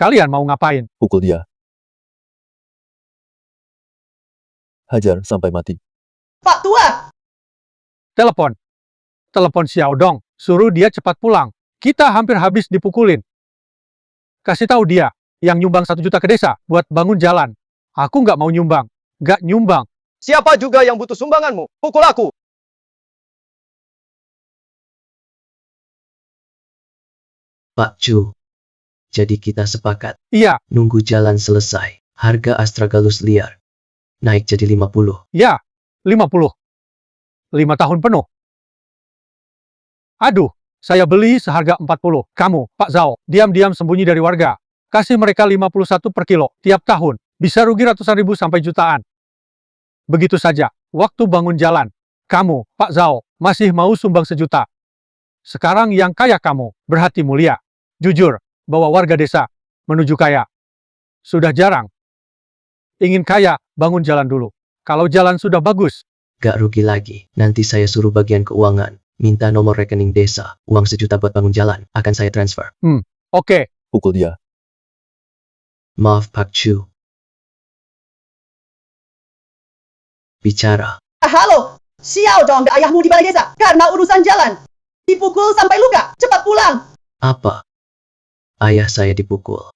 Kalian mau ngapain? Pukul dia. Hajar sampai mati. Pak Tua! Telepon. Telepon Xiao Dong. Suruh dia cepat pulang. Kita hampir habis dipukulin. Kasih tahu dia, yang nyumbang 1 juta ke desa buat bangun jalan. Aku nggak mau nyumbang. Nggak nyumbang. Siapa juga yang butuh sumbanganmu? Pukul aku. Pak Chu. Jadi kita sepakat. Iya, Nunggu jalan selesai. Harga astragalus liar naik jadi 50. ya. 50. 5 tahun penuh. Aduh, saya beli seharga 40. Kamu, Pak Zhao, diam-diam sembunyi dari warga. Kasih mereka 51 per kilo tiap tahun. Bisa rugi ratusan ribu sampai jutaan. Begitu saja, waktu bangun jalan. Kamu, Pak Zhao, masih mau sumbang 1 juta. Sekarang yang kaya kamu, berhati mulia. Jujur, bawa warga desa menuju kaya. Sudah jarang. Ingin kaya, bangun jalan dulu. Kalau jalan sudah bagus, Gak rugi lagi. Nanti saya suruh bagian keuangan. Minta nomor rekening desa. Uang 1 juta buat bangun jalan. Akan saya transfer. oke. Pukul dia. Maaf Pak Chu. Bicara. Halo! Xiao Dong dan ayahmu di balai desa karena urusan jalan. Dipukul sampai luka. Cepat pulang! Apa? Ayah saya dipukul.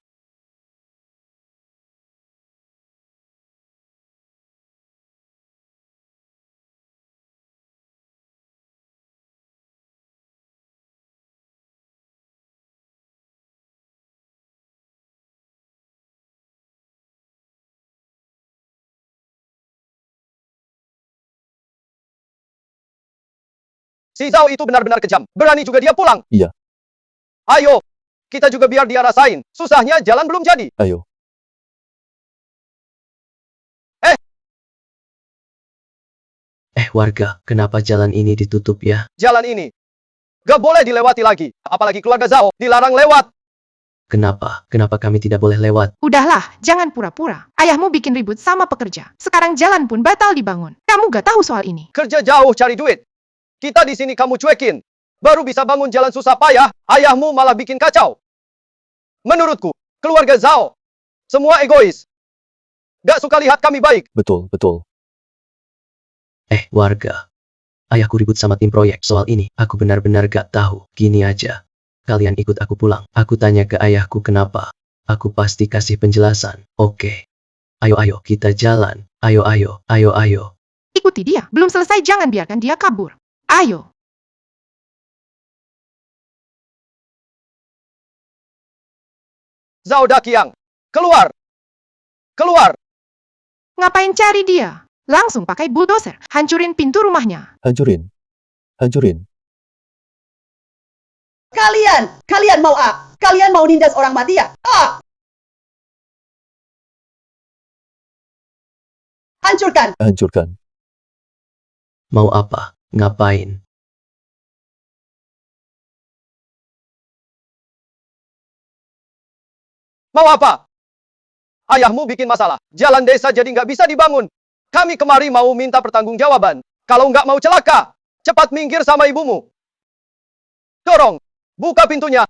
Si Zhao itu benar-benar kejam. Berani juga dia pulang. Iya. Ayo. Kita juga biar dia rasain. Susahnya jalan belum jadi. Ayo. Warga, kenapa jalan ini ditutup ya? Jalan ini gak boleh dilewati lagi. Apalagi keluarga Zhao dilarang lewat. Kenapa? Kenapa kami tidak boleh lewat? Udahlah, jangan pura-pura. Ayahmu bikin ribut sama pekerja. Sekarang jalan pun batal dibangun. Kamu gak tahu soal ini. Kerja jauh cari duit. Kita di sini kamu cuekin. Baru bisa bangun jalan susah payah. Ayahmu malah bikin kacau. Menurutku, keluarga Zhao semua egois. Gak suka lihat kami baik. Betul, betul. Warga. Ayahku ribut sama tim proyek soal ini. Aku benar-benar gak tahu. Gini aja. Kalian ikut aku pulang. Aku tanya ke ayahku kenapa. Aku pasti kasih penjelasan. Oke. Ayo, kita jalan. Ayo. Ikuti dia. Belum selesai, jangan biarkan dia kabur. Ayo. Zhao Daqiang, keluar. Keluar. Ngapain cari dia? Langsung pakai bulldozer. Hancurin pintu rumahnya. Hancurin. Hancurin. Kalian mau Kalian mau nindas orang mati ya? Hancurkan! Hancurkan. Mau apa? Ngapain? Mau apa? Ayahmu bikin masalah. Jalan desa jadi nggak bisa dibangun. Kami kemari mau minta pertanggungjawaban. Kalau nggak mau celaka, cepat minggir sama ibumu. Dorong, buka pintunya.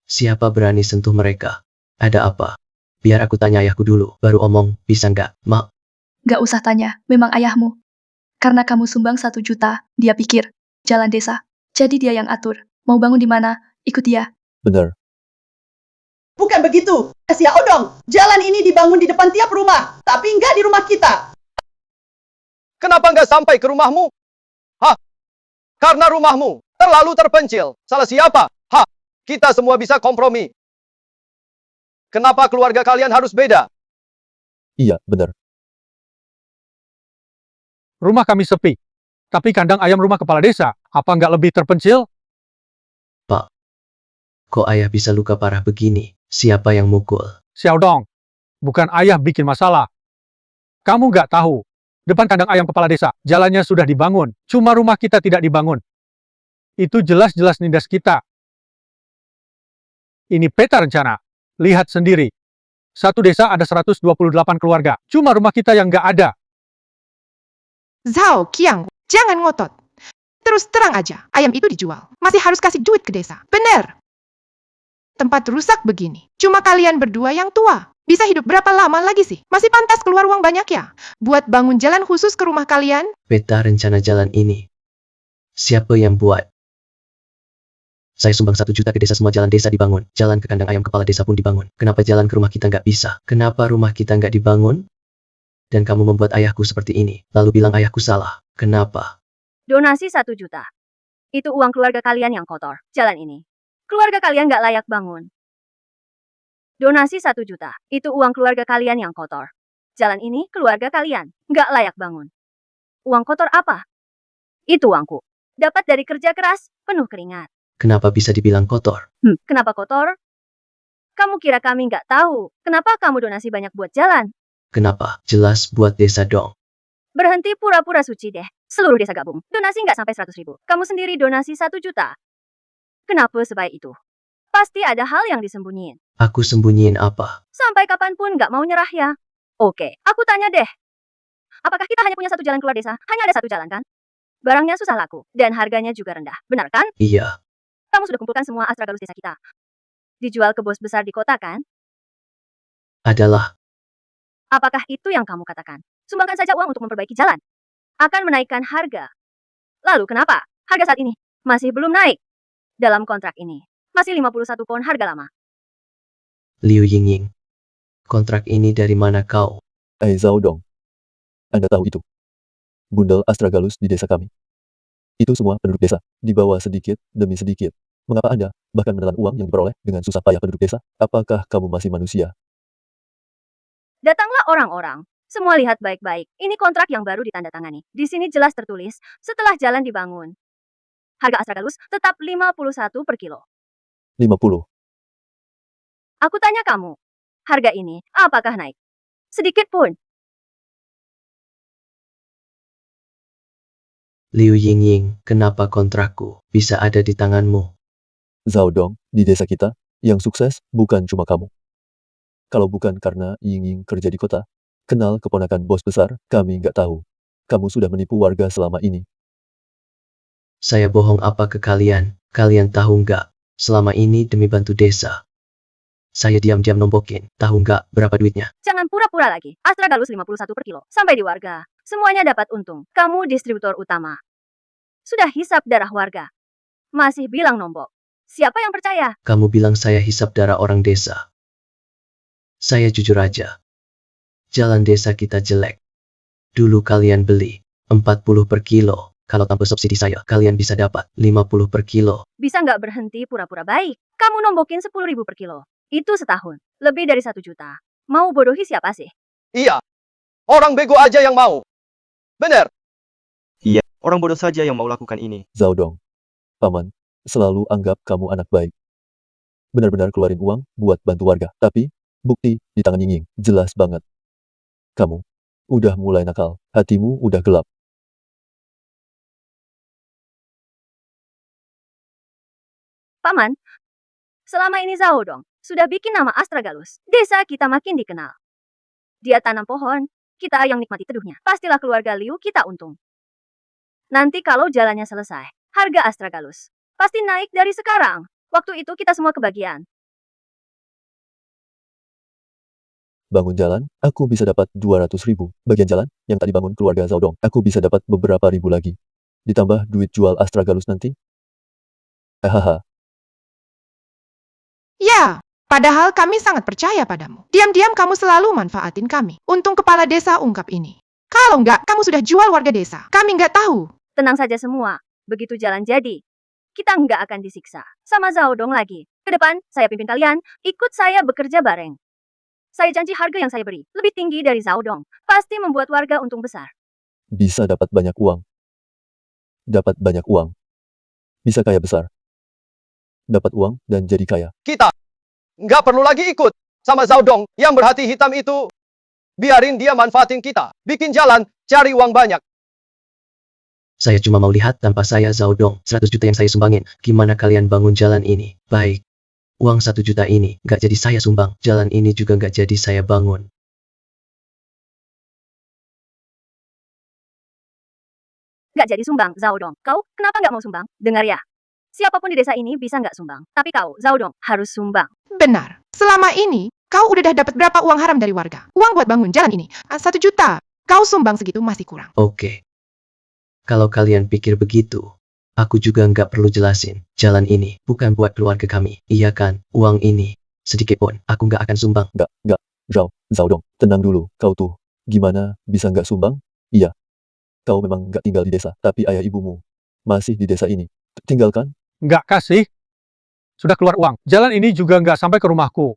Siapa berani sentuh mereka? Ada apa? Biar aku tanya ayahku dulu, baru omong, bisa nggak, Mak? Gak usah tanya, memang ayahmu. Karena kamu sumbang 1 juta, dia pikir, jalan desa. Jadi dia yang atur. Mau bangun di mana, ikut dia. Benar. Bukan begitu. Xiao Dong, jalan ini dibangun di depan tiap rumah, tapi nggak di rumah kita. Kenapa nggak sampai ke rumahmu? Hah? Karena rumahmu terlalu terpencil. Salah siapa? Hah? Kita semua bisa kompromi. Kenapa keluarga kalian harus beda? Iya, benar. Rumah kami sepi. Tapi kandang ayam rumah kepala desa, apa nggak lebih terpencil? Pak, kok ayah bisa luka parah begini? Siapa yang mukul? Xiao Dong, bukan ayah bikin masalah. Kamu nggak tahu. Depan kandang ayam kepala desa, jalannya sudah dibangun. Cuma rumah kita tidak dibangun. Itu jelas-jelas nindas kita. Ini peta rencana. Lihat sendiri. Satu desa ada 128 keluarga. Cuma rumah kita yang nggak ada. Zhao Qiang, jangan ngotot. Terus terang aja, ayam itu dijual. Masih harus kasih duit ke desa. Bener. Tempat rusak begini. Cuma kalian berdua yang tua. Bisa hidup berapa lama lagi sih? Masih pantas keluar uang banyak ya? Buat bangun jalan khusus ke rumah kalian? Peta rencana jalan ini. Siapa yang buat? Saya sumbang 1 juta ke desa, semua jalan desa dibangun. Jalan ke kandang ayam kepala desa pun dibangun. Kenapa jalan ke rumah kita nggak bisa? Kenapa rumah kita nggak dibangun? Dan kamu membuat ayahku seperti ini. Lalu bilang ayahku salah. Kenapa? Donasi 1 juta. Itu uang keluarga kalian yang kotor. Jalan ini. Keluarga kalian nggak layak bangun. Donasi 1 juta. Itu uang keluarga kalian yang kotor. Jalan ini keluarga kalian nggak layak bangun. Uang kotor apa? Itu uangku. Dapat dari kerja keras, penuh keringat. Kenapa bisa dibilang kotor? Kenapa kotor? Kamu kira kami nggak tahu? Kenapa kamu donasi banyak buat jalan? Kenapa? Jelas buat desa dong. Berhenti pura-pura suci deh. Seluruh desa gabung. Donasi nggak sampai 100 ribu. Kamu sendiri donasi 1 juta. Kenapa sebaik itu? Pasti ada hal yang disembunyiin. Aku sembunyiin apa? Sampai kapanpun nggak mau nyerah ya. Oke, aku tanya deh. Apakah kita hanya punya 1 jalan keluar desa? Hanya ada 1 jalan kan? Barangnya susah laku. Dan harganya juga rendah. Benar kan? Iya. Kamu sudah kumpulkan semua astragalus desa kita. Dijual ke bos besar di kota kan? Adalah. Apakah itu yang kamu katakan? Sumbangkan saja uang untuk memperbaiki jalan. Akan menaikkan harga. Lalu kenapa? Harga saat ini masih belum naik. Dalam kontrak ini, masih 51 pound harga lama. Liu Yingying. Kontrak ini dari mana kau? Zhao Dong. Anda tahu itu? Bundel astragalus di desa kami. Itu semua penduduk desa, dibawa sedikit demi sedikit. Mengapa Anda bahkan menelan uang yang diperoleh dengan susah payah penduduk desa? Apakah kamu masih manusia? Datanglah orang-orang. Semua lihat baik-baik. Ini kontrak yang baru ditandatangani. Di sini jelas tertulis, setelah jalan dibangun. Harga astragalus tetap 51 per kilo. 50. Aku tanya kamu, harga ini apakah naik? Sedikit pun. Liu Yingying, kenapa kontrakku bisa ada di tanganmu? Zhao Dong, di desa kita, yang sukses bukan cuma kamu. Kalau bukan karena Yingying kerja di kota, kenal keponakan bos besar, kami nggak tahu. Kamu sudah menipu warga selama ini. Saya bohong apa ke kalian? Kalian tahu nggak? Selama ini demi bantu desa. Saya diam-diam nombokin. Tahu nggak berapa duitnya? Jangan pura-pura lagi. Astragalus 51 per kilo. Sampai di warga. Semuanya dapat untung. Kamu distributor utama. Sudah hisap darah warga. Masih bilang nombok. Siapa yang percaya? Kamu bilang saya hisap darah orang desa. Saya jujur aja. Jalan desa kita jelek. Dulu kalian beli 40 per kilo. Kalau tanpa subsidi saya, kalian bisa dapat 50 per kilo. Bisa nggak berhenti pura-pura baik? Kamu nombokin 10.000 per kilo. Itu setahun. Lebih dari 1 juta. Mau bodohi siapa sih? Iya. Orang bego aja yang mau. Bener. Orang bodoh saja yang mau lakukan ini. Zhao Dong. Paman, selalu anggap kamu anak baik. Benar-benar keluarin uang buat bantu warga. Tapi, bukti di tangan Yingying. Jelas banget. Kamu udah mulai nakal. Hatimu udah gelap. Paman, selama ini Zhao Dong sudah bikin nama astragalus. Desa kita makin dikenal. Dia tanam pohon, kita yang nikmati teduhnya. Pastilah keluarga Liu kita untung. Nanti kalau jalannya selesai, harga astragalus pasti naik dari sekarang. Waktu itu kita semua kebagian. Bangun jalan, aku bisa dapat 200.000. Bagian jalan, yang tak dibangun keluarga Zhao Dong, aku bisa dapat beberapa ribu lagi. Ditambah duit jual astragalus nanti. Hahaha. Ya, padahal kami sangat percaya padamu. Diam-diam kamu selalu manfaatin kami. Untung kepala desa ungkap ini. Kalau enggak, kamu sudah jual warga desa. Kami enggak tahu. Tenang saja semua. Begitu jalan jadi, kita nggak akan disiksa. Sama Zhao Dong lagi. Ke depan, saya pimpin kalian. Ikut saya bekerja bareng. Saya janji harga yang saya beri lebih tinggi dari Zhao Dong. Pasti membuat warga untung besar. Bisa dapat banyak uang. Dapat banyak uang. Bisa kaya besar. Dapat uang dan jadi kaya. Kita nggak perlu lagi ikut sama Zhao Dong yang berhati hitam itu. Biarin dia manfaatin kita. Bikin jalan, cari uang banyak. Saya cuma mau lihat tanpa saya Zhao Dong. 100 juta yang saya sumbangin. Gimana kalian bangun jalan ini? Baik. Uang 1 juta ini nggak jadi saya sumbang. Jalan ini juga nggak jadi saya bangun. Nggak jadi sumbang, Zhao Dong. Kau kenapa nggak mau sumbang? Dengar ya. Siapapun di desa ini bisa nggak sumbang. Tapi kau, Zhao Dong, harus sumbang. Benar. Selama ini, kau udah dapat berapa uang haram dari warga? Uang buat bangun jalan ini. 1 juta. Kau sumbang segitu masih kurang. Oke. Kalau kalian pikir begitu, aku juga nggak perlu jelasin. Jalan ini bukan buat keluarga kami. Iya kan? Uang ini, sedikit pun, aku nggak akan sumbang. Nggak. Zhao Dong, tenang dulu. Kau tuh, gimana bisa nggak sumbang? Iya. Kau memang nggak tinggal di desa, tapi ayah ibumu masih di desa ini. Tinggalkan? Nggak kasih. Sudah keluar uang. Jalan ini juga nggak sampai ke rumahku.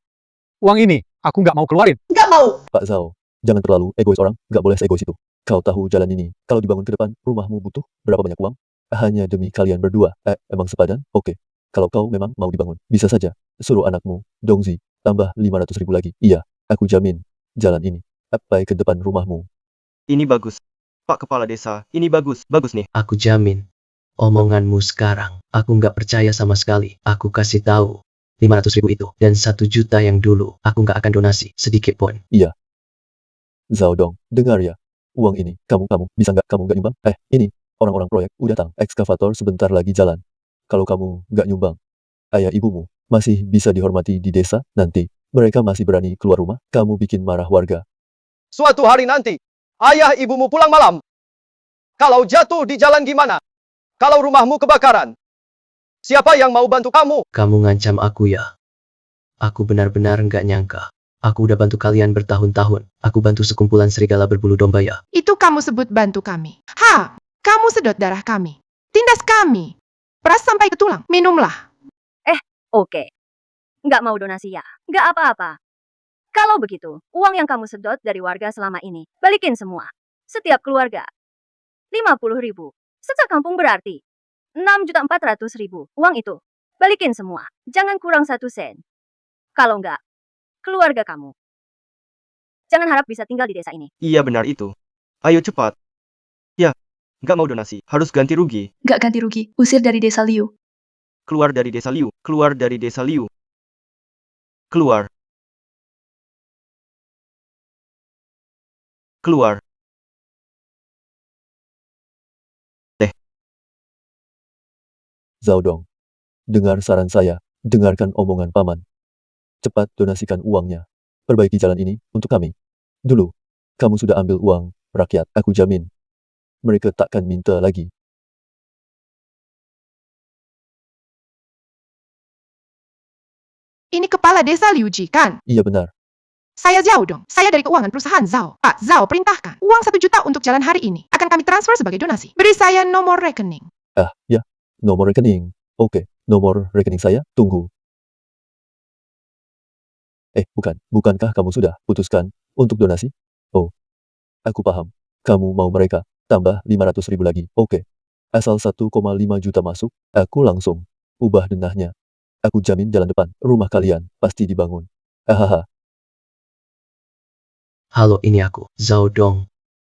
Uang ini, aku nggak mau keluarin. Nggak mau. Pak Zhao, jangan terlalu egois orang. Nggak boleh seegois itu. Kau tahu jalan ini, kalau dibangun ke depan, rumahmu butuh berapa banyak uang? Hanya demi kalian berdua. Emang sepadan? Oke. Kalau kau memang mau dibangun, bisa saja. Suruh anakmu, Dongzi, tambah 500.000 lagi. Iya, aku jamin. Jalan ini, sampai ke depan rumahmu. Ini bagus. Pak Kepala Desa, ini bagus nih. Aku jamin. Omonganmu sekarang, aku nggak percaya sama sekali. Aku kasih tahu, 500.000 itu, dan 1 juta yang dulu, aku nggak akan donasi, sedikit pun. Iya. Zhao Dong, dengar ya. Uang ini, kamu bisa nggak kamu nggak nyumbang? Ini, orang-orang proyek udah datang. Ekskavator sebentar lagi jalan. Kalau kamu nggak nyumbang, ayah ibumu masih bisa dihormati di desa. Nanti, mereka masih berani keluar rumah. Kamu bikin marah warga. Suatu hari nanti, ayah ibumu pulang malam. Kalau jatuh di jalan gimana? Kalau rumahmu kebakaran, siapa yang mau bantu kamu? Kamu ngancam aku ya? Aku benar-benar nggak nyangka. Aku udah bantu kalian bertahun-tahun. Aku bantu sekumpulan serigala berbulu domba ya. Itu kamu sebut bantu kami. Kamu sedot darah kami. Tindas kami. Peras sampai ke tulang. Minumlah. Oke. Nggak mau donasi ya? Nggak apa-apa. Kalau begitu, uang yang kamu sedot dari warga selama ini, balikin semua. Setiap keluarga. 50.000. Sekampung berarti 6.400.000. Uang itu, balikin semua. Jangan kurang 1 sen. Kalau nggak, keluarga kamu. Jangan harap bisa tinggal di desa ini. Iya benar itu. Ayo cepat. Ya, nggak mau donasi. Harus ganti rugi. Nggak ganti rugi, usir dari desa Liu. Keluar dari desa Liu. Keluar dari desa Liu. Keluar. Keluar. Zhao Dong, dengar saran saya. Dengarkan omongan paman. Cepat donasikan uangnya. Perbaiki jalan ini untuk kami. Dulu, kamu sudah ambil uang rakyat. Aku jamin. Mereka takkan minta lagi. Ini kepala desa Liu Ji, kan? Iya benar. Saya Zhao Dong. Saya dari keuangan perusahaan Zhao. Pak Zhao perintahkan. Uang 1 juta untuk jalan hari ini. Akan kami transfer sebagai donasi. Beri saya nomor rekening. Ya. Nomor rekening. Oke, nomor rekening saya. Tunggu. Bukankah kamu sudah putuskan untuk donasi? Oh, aku paham. Kamu mau mereka tambah 500.000 lagi. Oke. Asal 1,5 juta masuk, aku langsung ubah denahnya. Aku jamin jalan depan rumah kalian pasti dibangun. Hahaha. Halo, ini aku, Zhao Dong.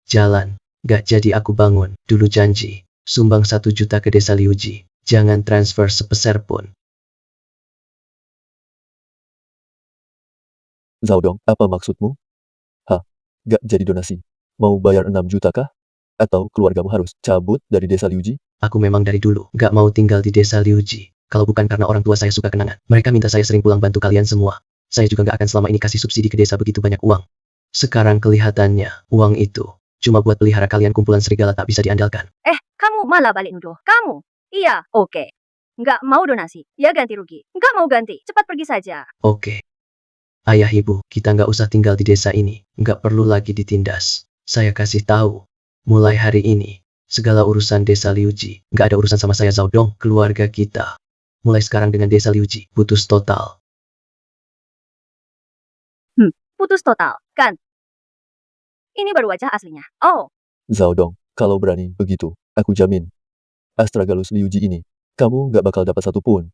Jalan, nggak jadi aku bangun. Dulu janji, sumbang 1 juta ke desa Liu Ji. Jangan transfer sepeser pun. Zhao Dong, apa maksudmu? Gak jadi donasi. Mau bayar 6 juta kah? Atau keluargamu harus cabut dari desa Liu Ji? Aku memang dari dulu nggak mau tinggal di desa Liu Ji. Kalau bukan karena orang tua saya suka kenangan. Mereka minta saya sering pulang bantu kalian semua. Saya juga nggak akan selama ini kasih subsidi ke desa begitu banyak uang. Sekarang kelihatannya, uang itu cuma buat pelihara kalian kumpulan serigala tak bisa diandalkan. Kamu malah balik nuduh. Kamu? Iya, oke. Nggak mau donasi. Ya ganti rugi. Nggak mau ganti. Cepat pergi saja. Oke. Ayah ibu, kita nggak usah tinggal di desa ini. Nggak perlu lagi ditindas. Saya kasih tahu. Mulai hari ini, segala urusan desa Liu Ji, nggak ada urusan sama saya Zhao Dong. Keluarga kita. Mulai sekarang dengan desa Liu Ji, putus total. Putus total, kan? Ini baru wajah aslinya. Oh, Zhao Dong, kalau berani begitu, aku jamin. Astragalus Liu Ji ini, kamu gak bakal dapat satu pun.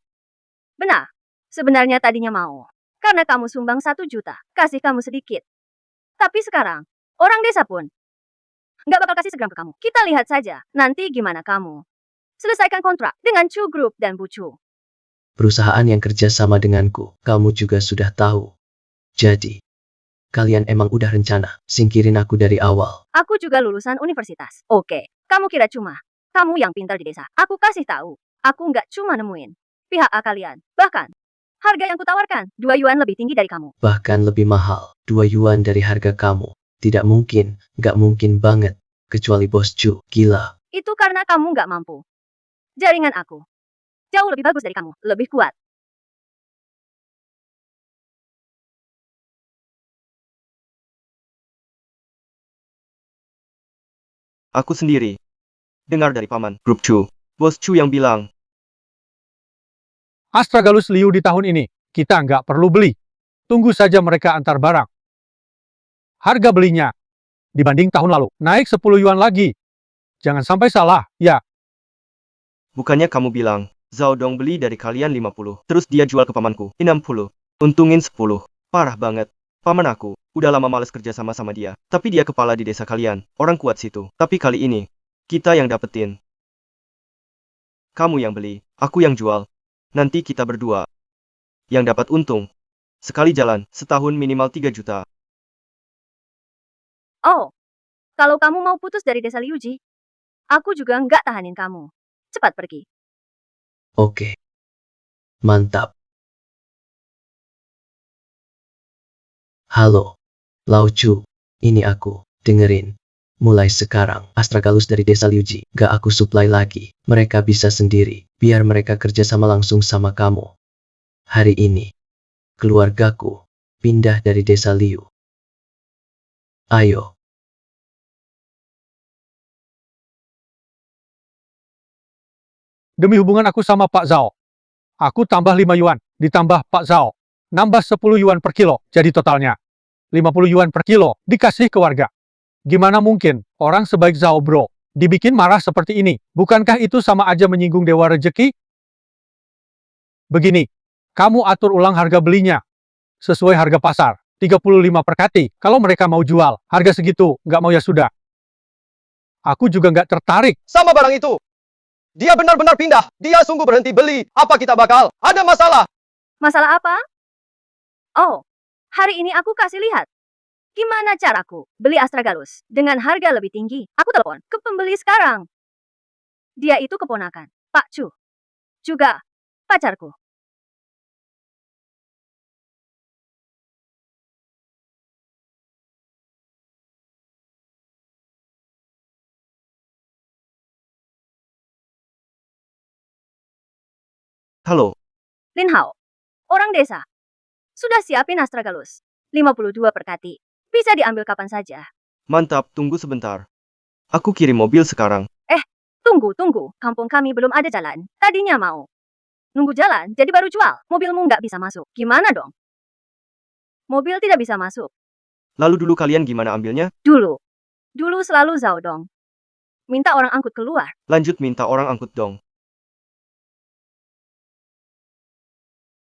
benar. Sebenarnya tadinya mau. Karena kamu sumbang 1 juta. Kasih kamu sedikit. Tapi sekarang, orang desa pun nggak bakal kasih segram ke kamu. Kita lihat saja. Nanti gimana kamu. Selesaikan kontrak dengan Chu Group dan Bu Chu. Perusahaan yang kerja sama denganku, kamu juga sudah tahu. Jadi, kalian emang udah rencana singkirin aku dari awal. Aku juga lulusan universitas. Oke, kamu kira cuma kamu yang pintar di desa. Aku kasih tahu. Aku nggak cuma nemuin pihak A kalian. Bahkan, harga yang kutawarkan 2 yuan lebih tinggi dari kamu. Bahkan lebih mahal, 2 yuan dari harga kamu. Tidak mungkin, nggak mungkin banget. Kecuali bos Chu, gila. Itu karena kamu nggak mampu. Jaringan aku jauh lebih bagus dari kamu, lebih kuat. Aku sendiri. Dengar dari paman, Grup Chu. Bos Chu yang bilang, Astragalus Liu di tahun ini, kita nggak perlu beli. Tunggu saja mereka antar barang. Harga belinya, dibanding tahun lalu, naik 10 yuan lagi. Jangan sampai salah, ya. bukannya kamu bilang, Zhao Dong beli dari kalian 50, terus dia jual ke pamanku, 60. Untungin 10. Parah banget. Paman aku, udah lama males kerja sama dia. Tapi dia kepala di desa kalian, orang kuat situ. Tapi kali ini, kita yang dapetin. Kamu yang beli, aku yang jual. Nanti kita berdua yang dapat untung. Sekali jalan, setahun minimal 3 juta. Oh, kalau kamu mau putus dari desa Liuji, aku juga nggak tahanin kamu. Cepat pergi. Oke. Mantap. Halo, Lao Chu. Ini aku. Dengerin. Mulai sekarang, Astragalus dari desa Liuji, gak aku supply lagi. Mereka bisa sendiri. Biar mereka kerja sama langsung sama kamu. Hari ini, keluargaku pindah dari desa Liu. Ayo. Demi hubungan aku sama Pak Zhao. Aku tambah 5 yuan, ditambah Pak Zhao. Nambah 10 yuan per kilo, jadi totalnya 50 yuan per kilo, dikasih ke warga. Gimana mungkin, orang sebaik Zhao bro, dibikin marah seperti ini? Bukankah itu sama aja menyinggung dewa rejeki? Begini, kamu atur ulang harga belinya. Sesuai harga pasar, 35 per kati. Kalau mereka mau jual, harga segitu, nggak mau ya sudah. Aku juga nggak tertarik. Sama barang itu. Dia benar-benar pindah. Dia sungguh berhenti beli. Apa kita bakal ada masalah? Masalah apa? Oh, hari ini aku kasih lihat. Gimana caraku beli Astragalus dengan harga lebih tinggi? Aku telepon ke pembeli sekarang. Dia itu keponakan Pak Chu. Juga pacarku. Halo, Lin Hao, orang desa. Sudah siapin Astragalus. 52 per kati. Bisa diambil kapan saja. mantap, tunggu sebentar. Aku kirim mobil sekarang. Tunggu. Kampung kami belum ada jalan. Tadinya mau nunggu jalan, jadi baru jual. Mobilmu nggak bisa masuk. Gimana dong? Mobil tidak bisa masuk. Lalu dulu kalian gimana ambilnya? Dulu selalu Zhao Dong. Minta orang angkut keluar. Lanjut minta orang angkut dong.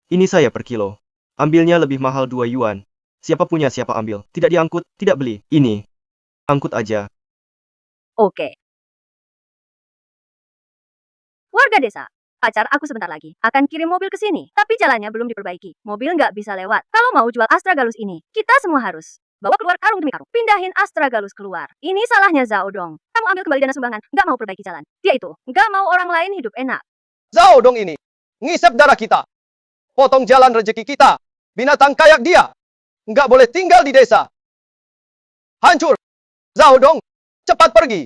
Ini saya per kilo. Ambilnya lebih mahal 2 yuan. Siapa punya siapa ambil. Tidak diangkut, tidak beli. Ini. Angkut aja. Oke. Warga desa, pacar aku sebentar lagi akan kirim mobil ke sini. Tapi jalannya belum diperbaiki. Mobil nggak bisa lewat. Kalau mau jual Astragalus ini, kita semua harus bawa keluar karung demi karung. Pindahin Astragalus keluar. Ini salahnya Zhao Dong. Kamu ambil kembali dana sumbangan, nggak mau perbaiki jalan. Dia itu nggak mau orang lain hidup enak. Zhao Dong ini ngisep darah kita. Potong jalan rezeki kita. Binatang kayak dia nggak boleh tinggal di desa. Hancur. Zhao Dong, cepat pergi.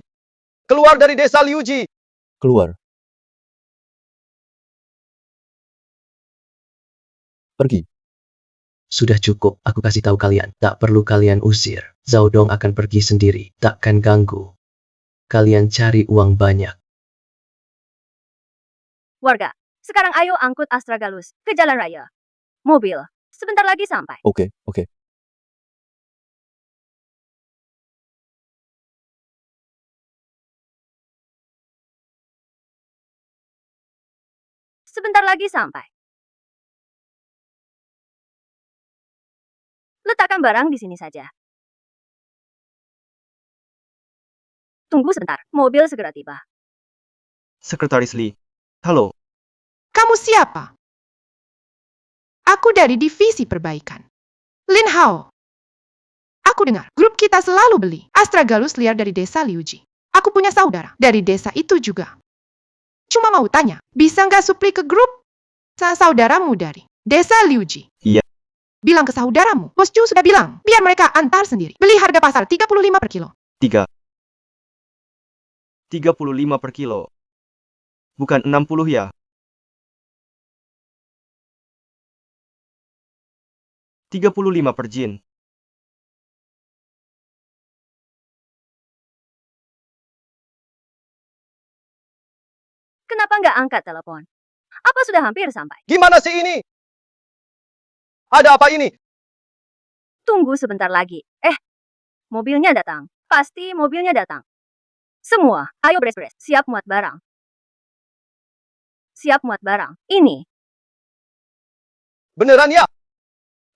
Keluar dari desa Liuji. Keluar. Pergi. Sudah cukup, aku kasih tahu kalian. Tak perlu kalian usir. Zhao Dong akan pergi sendiri. Takkan ganggu. Kalian cari uang banyak. Warga, sekarang ayo angkut Astragalus ke jalan raya. Mobil, sebentar lagi sampai. Oke. Sebentar lagi sampai. Letakkan barang di sini saja. Tunggu sebentar, mobil segera tiba. Sekretaris Li. Halo, Kamu siapa? Aku dari divisi perbaikan. Lin Hao. Aku dengar, grup kita selalu beli Astragalus liar dari desa Liuji. Aku punya saudara dari desa itu juga. Cuma mau tanya, bisa nggak supli ke grup saudaramu dari desa Liuji? Iya. Bilang ke saudaramu, Bos Chu sudah bilang, biar mereka antar sendiri. Beli harga pasar 35 per kilo. 35 per kilo. Bukan 60 ya? $35 per jin. Kenapa nggak angkat telepon? Apa sudah hampir sampai? Gimana sih ini? Ada apa ini? Tunggu sebentar lagi. Mobilnya datang. Pasti mobilnya datang. Semua, ayo beres-beres. Siap muat barang. Siap muat barang. Ini. Beneran ya?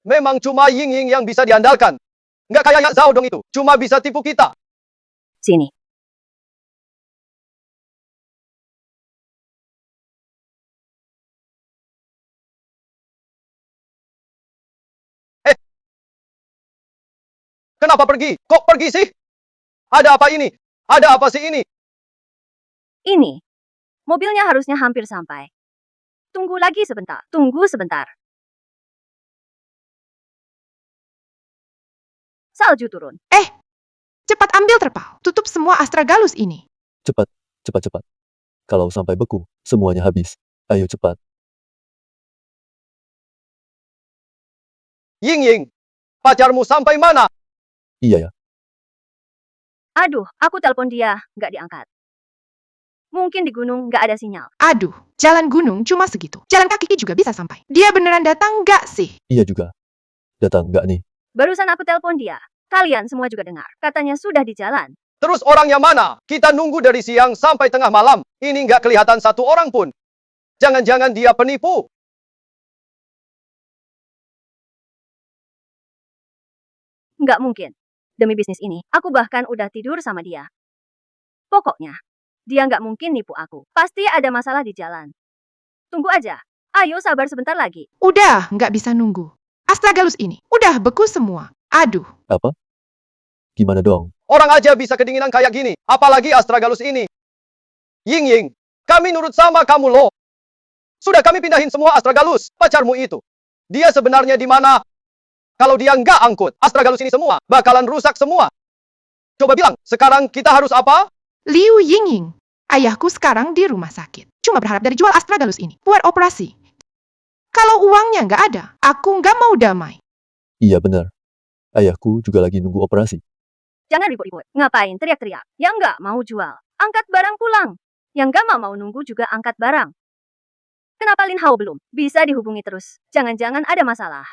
Memang cuma Ying Ying yang bisa diandalkan. Nggak kayak Zhao Dong itu. Cuma bisa tipu kita. Sini. Kenapa pergi? Kok pergi sih? Ada apa ini? Ada apa sih ini? Ini. Mobilnya harusnya hampir sampai. Tunggu lagi sebentar. Tunggu sebentar. Salju turun. Cepat ambil terpal. Tutup semua astragalus ini. Cepat, cepat, cepat. Kalau sampai beku, semuanya habis. Ayo cepat. Ying Ying, pacarmu sampai mana? Iya ya, Aduh, aku telepon dia, nggak diangkat. Mungkin di gunung nggak ada sinyal. Aduh, jalan gunung cuma segitu. Jalan kaki juga bisa sampai. Dia beneran datang nggak sih? iya juga. Datang nggak nih? Barusan aku telepon dia. Kalian semua juga dengar. Katanya sudah di jalan. Terus orangnya mana? Kita nunggu dari siang sampai tengah malam. Ini nggak kelihatan satu orang pun. Jangan-jangan dia penipu. Nggak mungkin. Demi bisnis ini, aku bahkan udah tidur sama dia. Pokoknya, dia nggak mungkin nipu aku. Pasti ada masalah di jalan. Tunggu aja. Ayo sabar sebentar lagi. Udah, nggak bisa nunggu. Astragalus ini, udah beku semua. Aduh, Apa? Gimana dong? Orang aja bisa kedinginan kayak gini. Apalagi Astragalus ini. Ying Ying, kami nurut sama kamu loh. Sudah kami pindahin semua Astragalus. Pacarmu itu. Dia sebenarnya di mana? Kalau dia nggak angkut, Astragalus ini semua bakalan rusak semua. Coba bilang, sekarang kita harus apa? Liu Yingying. Ayahku sekarang di rumah sakit. Cuma berharap dari jual astragalus ini. Buat operasi. Kalau uangnya nggak ada, aku nggak mau damai. Iya benar. Ayahku juga lagi nunggu operasi. Jangan ribut-ribut. Ngapain teriak-teriak? Yang nggak mau jual. Angkat barang pulang. Yang nggak mau nunggu juga angkat barang. Kenapa Lin Hao belum? Bisa dihubungi terus. Jangan-jangan ada masalah.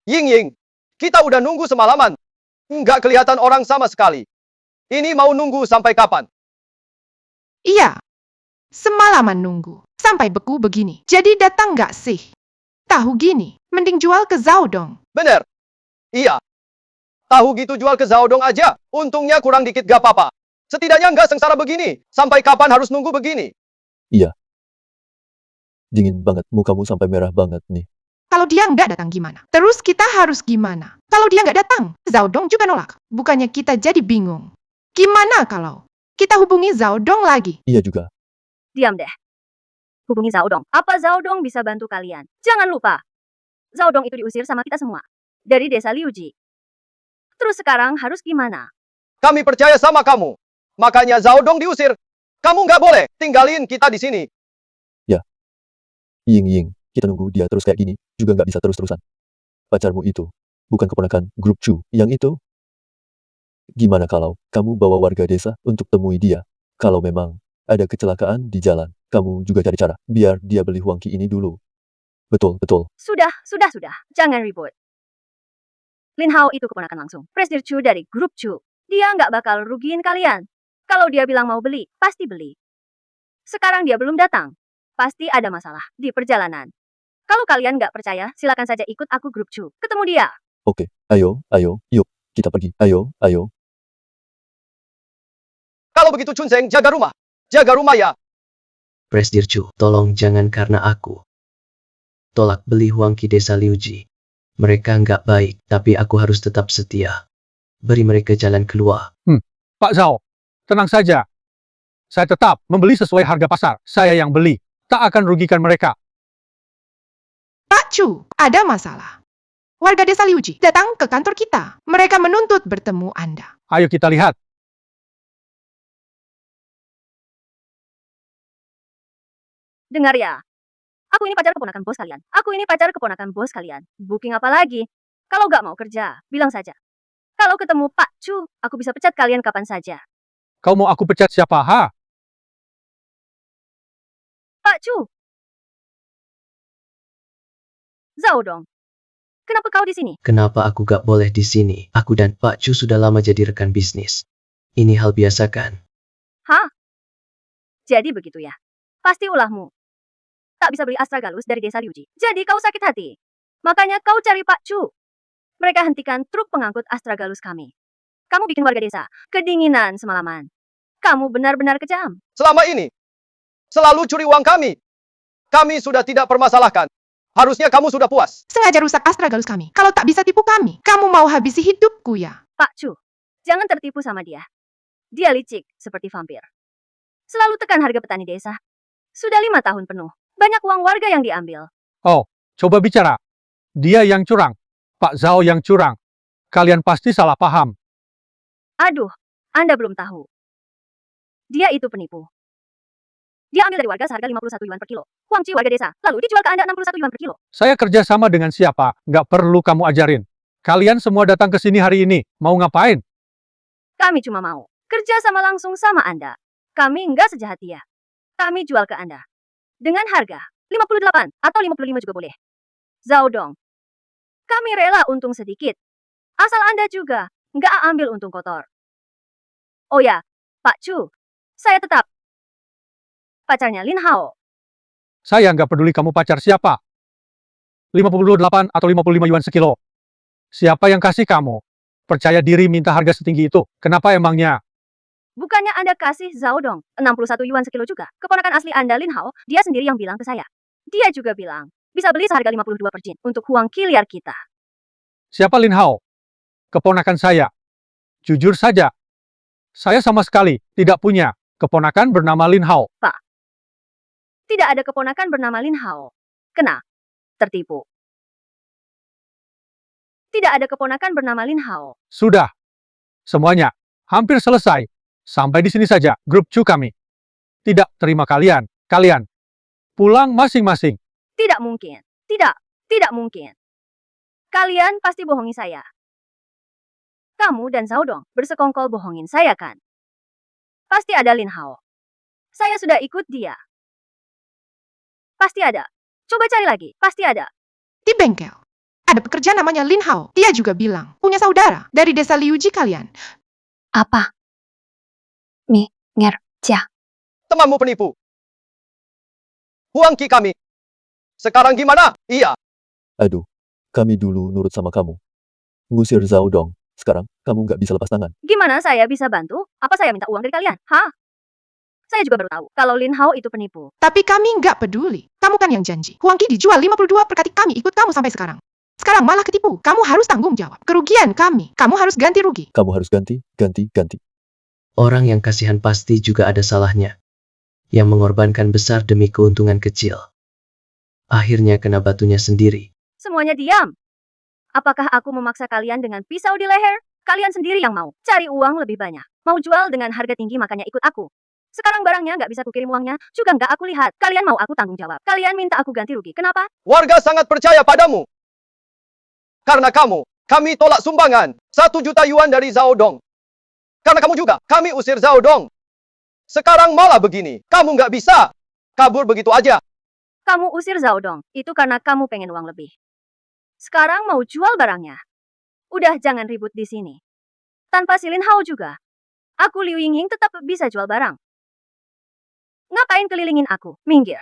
Ying Ying, kita udah nunggu semalaman. Nggak kelihatan orang sama sekali. Ini mau nunggu sampai kapan? Iya. Semalaman nunggu. Sampai beku begini. Jadi datang nggak sih? Tahu gini, mending jual ke Zhao Dong. Bener. Iya. Tahu gitu jual ke Zhao Dong aja. Untungnya kurang dikit gak apa-apa. Setidaknya nggak sengsara begini. Sampai kapan harus nunggu begini? Dingin banget, mukamu sampai merah banget nih. Kalau dia nggak datang gimana? Terus kita harus gimana? Kalau dia nggak datang, Zhao Dong juga nolak. Bukannya kita jadi bingung. Gimana kalau kita hubungi Zhao Dong lagi? Iya juga. Diam deh. Hubungi Zhao Dong. Apa Zhao Dong bisa bantu kalian? Jangan lupa. Zhao Dong itu diusir sama kita semua. Dari desa Liuji. Terus sekarang harus gimana? Kami percaya sama kamu. Makanya Zhao Dong diusir. Kamu nggak boleh tinggalin kita di sini. Ying Ying, kita nunggu dia terus kayak gini, juga nggak bisa terus-terusan. Pacarmu itu, bukan keponakan grup Chu yang itu? Gimana kalau kamu bawa warga desa untuk temui dia? Kalau memang ada kecelakaan di jalan, kamu juga cari cara, biar dia beli Huangqi ini dulu. Betul, betul. Sudah. Jangan ribut. Lin Hao itu keponakan langsung. Presiden Chu dari grup Chu. Dia nggak bakal rugiin kalian. Kalau dia bilang mau beli, pasti beli. Sekarang dia belum datang. Pasti ada masalah di perjalanan. Kalau kalian nggak percaya, silakan saja ikut aku grup Chu. Ketemu dia. Oke, ayo, yuk, kita pergi. Ayo. Kalau begitu Chun Seng, jaga rumah. Jaga rumah ya. Presdir Chu, tolong jangan karena aku tolak beli Huangqi desa Liuji. Mereka nggak baik, tapi aku harus tetap setia. Beri mereka jalan keluar. Pak Zhao, tenang saja. Saya tetap membeli sesuai harga pasar. Saya yang beli. Tak akan rugikan mereka. Pak Chu, ada masalah. Warga desa Liuji datang ke kantor kita. Mereka menuntut bertemu Anda. Ayo kita lihat. Dengar ya. Aku ini pacar keponakan bos kalian. Aku ini pacar keponakan bos kalian. Booking apa lagi? Kalau nggak mau kerja, bilang saja. Kalau ketemu Pak Chu, aku bisa pecat kalian kapan saja. Kau mau aku pecat siapa, ha? Pak Chu. Zhao Dong. Kenapa kau di sini? Kenapa aku gak boleh di sini? Aku dan Pak Chu sudah lama jadi rekan bisnis. Ini hal biasa kan? Hah? Jadi begitu ya. Pasti ulahmu. Tak bisa beli Astra Galus dari desa Liuji. Jadi kau sakit hati. Makanya kau cari Pak Chu. Mereka hentikan truk pengangkut Astra Galus kami. Kamu bikin warga desa kedinginan semalaman. Kamu benar-benar kejam. Selama ini, selalu curi uang kami. Kami sudah tidak permasalahkan. Harusnya kamu sudah puas. Sengaja rusak Astra Galus kami. Kalau tak bisa tipu kami, kamu mau habisi hidupku ya? Pak Chu, jangan tertipu sama dia. Dia licik seperti vampir. Selalu tekan harga petani desa. Sudah 5 tahun penuh. Banyak uang warga yang diambil. Oh, coba bicara. Dia yang curang. Pak Zhao yang curang. Kalian pasti salah paham. Aduh, Anda belum tahu. Dia itu penipu. Dia ambil dari warga seharga 51 yuan per kilo. Huangqi warga desa, lalu dijual ke Anda 61 yuan per kilo. Saya kerja sama dengan siapa? Nggak perlu kamu ajarin. Kalian semua datang ke sini hari ini. Mau ngapain? Kami cuma mau kerja sama langsung sama Anda. Kami nggak sejahat dia. Kami jual ke Anda. Dengan harga 58 atau 55 juga boleh. Zhao Dong. Kami rela untung sedikit. Asal Anda juga nggak ambil untung kotor. Oh ya, Pak Chu. Saya tetap pacarnya Lin Hao. Saya nggak peduli kamu pacar siapa. 58 atau 55 yuan sekilo. Siapa yang kasih kamu? Percaya diri minta harga setinggi itu. Kenapa emangnya? Bukannya Anda kasih Zhao Dong 61 yuan sekilo juga? Keponakan asli Anda Lin Hao, dia sendiri yang bilang ke saya. Dia juga bilang, bisa beli seharga 52 per jin untuk Huangqi liar kita. Siapa Lin Hao? Keponakan saya. Jujur saja. Saya sama sekali tidak punya keponakan bernama Lin Hao. Pak, tidak ada keponakan bernama Lin Hao. Kena tertipu. Tidak ada keponakan bernama Lin Hao. Sudah. Semuanya hampir selesai. Sampai di sini saja grup Chu kami. Tidak terima kalian. Kalian pulang masing-masing. Tidak mungkin. Tidak mungkin. Kalian pasti bohongi saya. Kamu dan Zhao Dong bersekongkol bohongin saya kan? Pasti ada Lin Hao. Saya sudah ikut dia. Pasti ada. Coba cari lagi. Pasti ada. Di bengkel. Ada pekerja namanya Lin Hao. Dia juga bilang, punya saudara dari desa Liuji kalian. Apa? Temanmu penipu. Huangqi kami. Sekarang gimana? Iya. Aduh, kami dulu nurut sama kamu. Ngusir Zhao Dong. Sekarang, kamu nggak bisa lepas tangan. Gimana saya bisa bantu? Apa saya minta uang dari kalian? Hah? Saya juga baru tahu kalau Lin Hao itu penipu. Tapi kami nggak peduli. Kamu kan yang janji. Huangqi dijual 52 per kati kami ikut kamu sampai sekarang. Sekarang malah ketipu. Kamu harus tanggung jawab. Kerugian kami. Kamu harus ganti rugi. Kamu harus ganti. Orang yang kasihan pasti juga ada salahnya. Yang mengorbankan besar demi keuntungan kecil. Akhirnya kena batunya sendiri. Semuanya diam. Apakah aku memaksa kalian dengan pisau di leher? Kalian sendiri yang mau cari uang lebih banyak. Mau jual dengan harga tinggi makanya ikut aku. Sekarang barangnya nggak bisa kukirim uangnya, juga nggak aku lihat. Kalian mau aku tanggung jawab. Kalian minta aku ganti rugi. Kenapa? Warga sangat percaya padamu. Karena kamu, kami tolak sumbangan 1 juta yuan dari Zhao Dong. Karena kamu juga, kami usir Zhao Dong. Sekarang malah begini. Kamu nggak bisa kabur begitu aja. Kamu usir Zhao Dong, itu karena kamu pengen uang lebih. Sekarang mau jual barangnya. Udah jangan ribut di sini. Tanpa si Lin Hao juga. Aku Liu Yingying tetap bisa jual barang. Ngapain kelilingin aku? Minggir.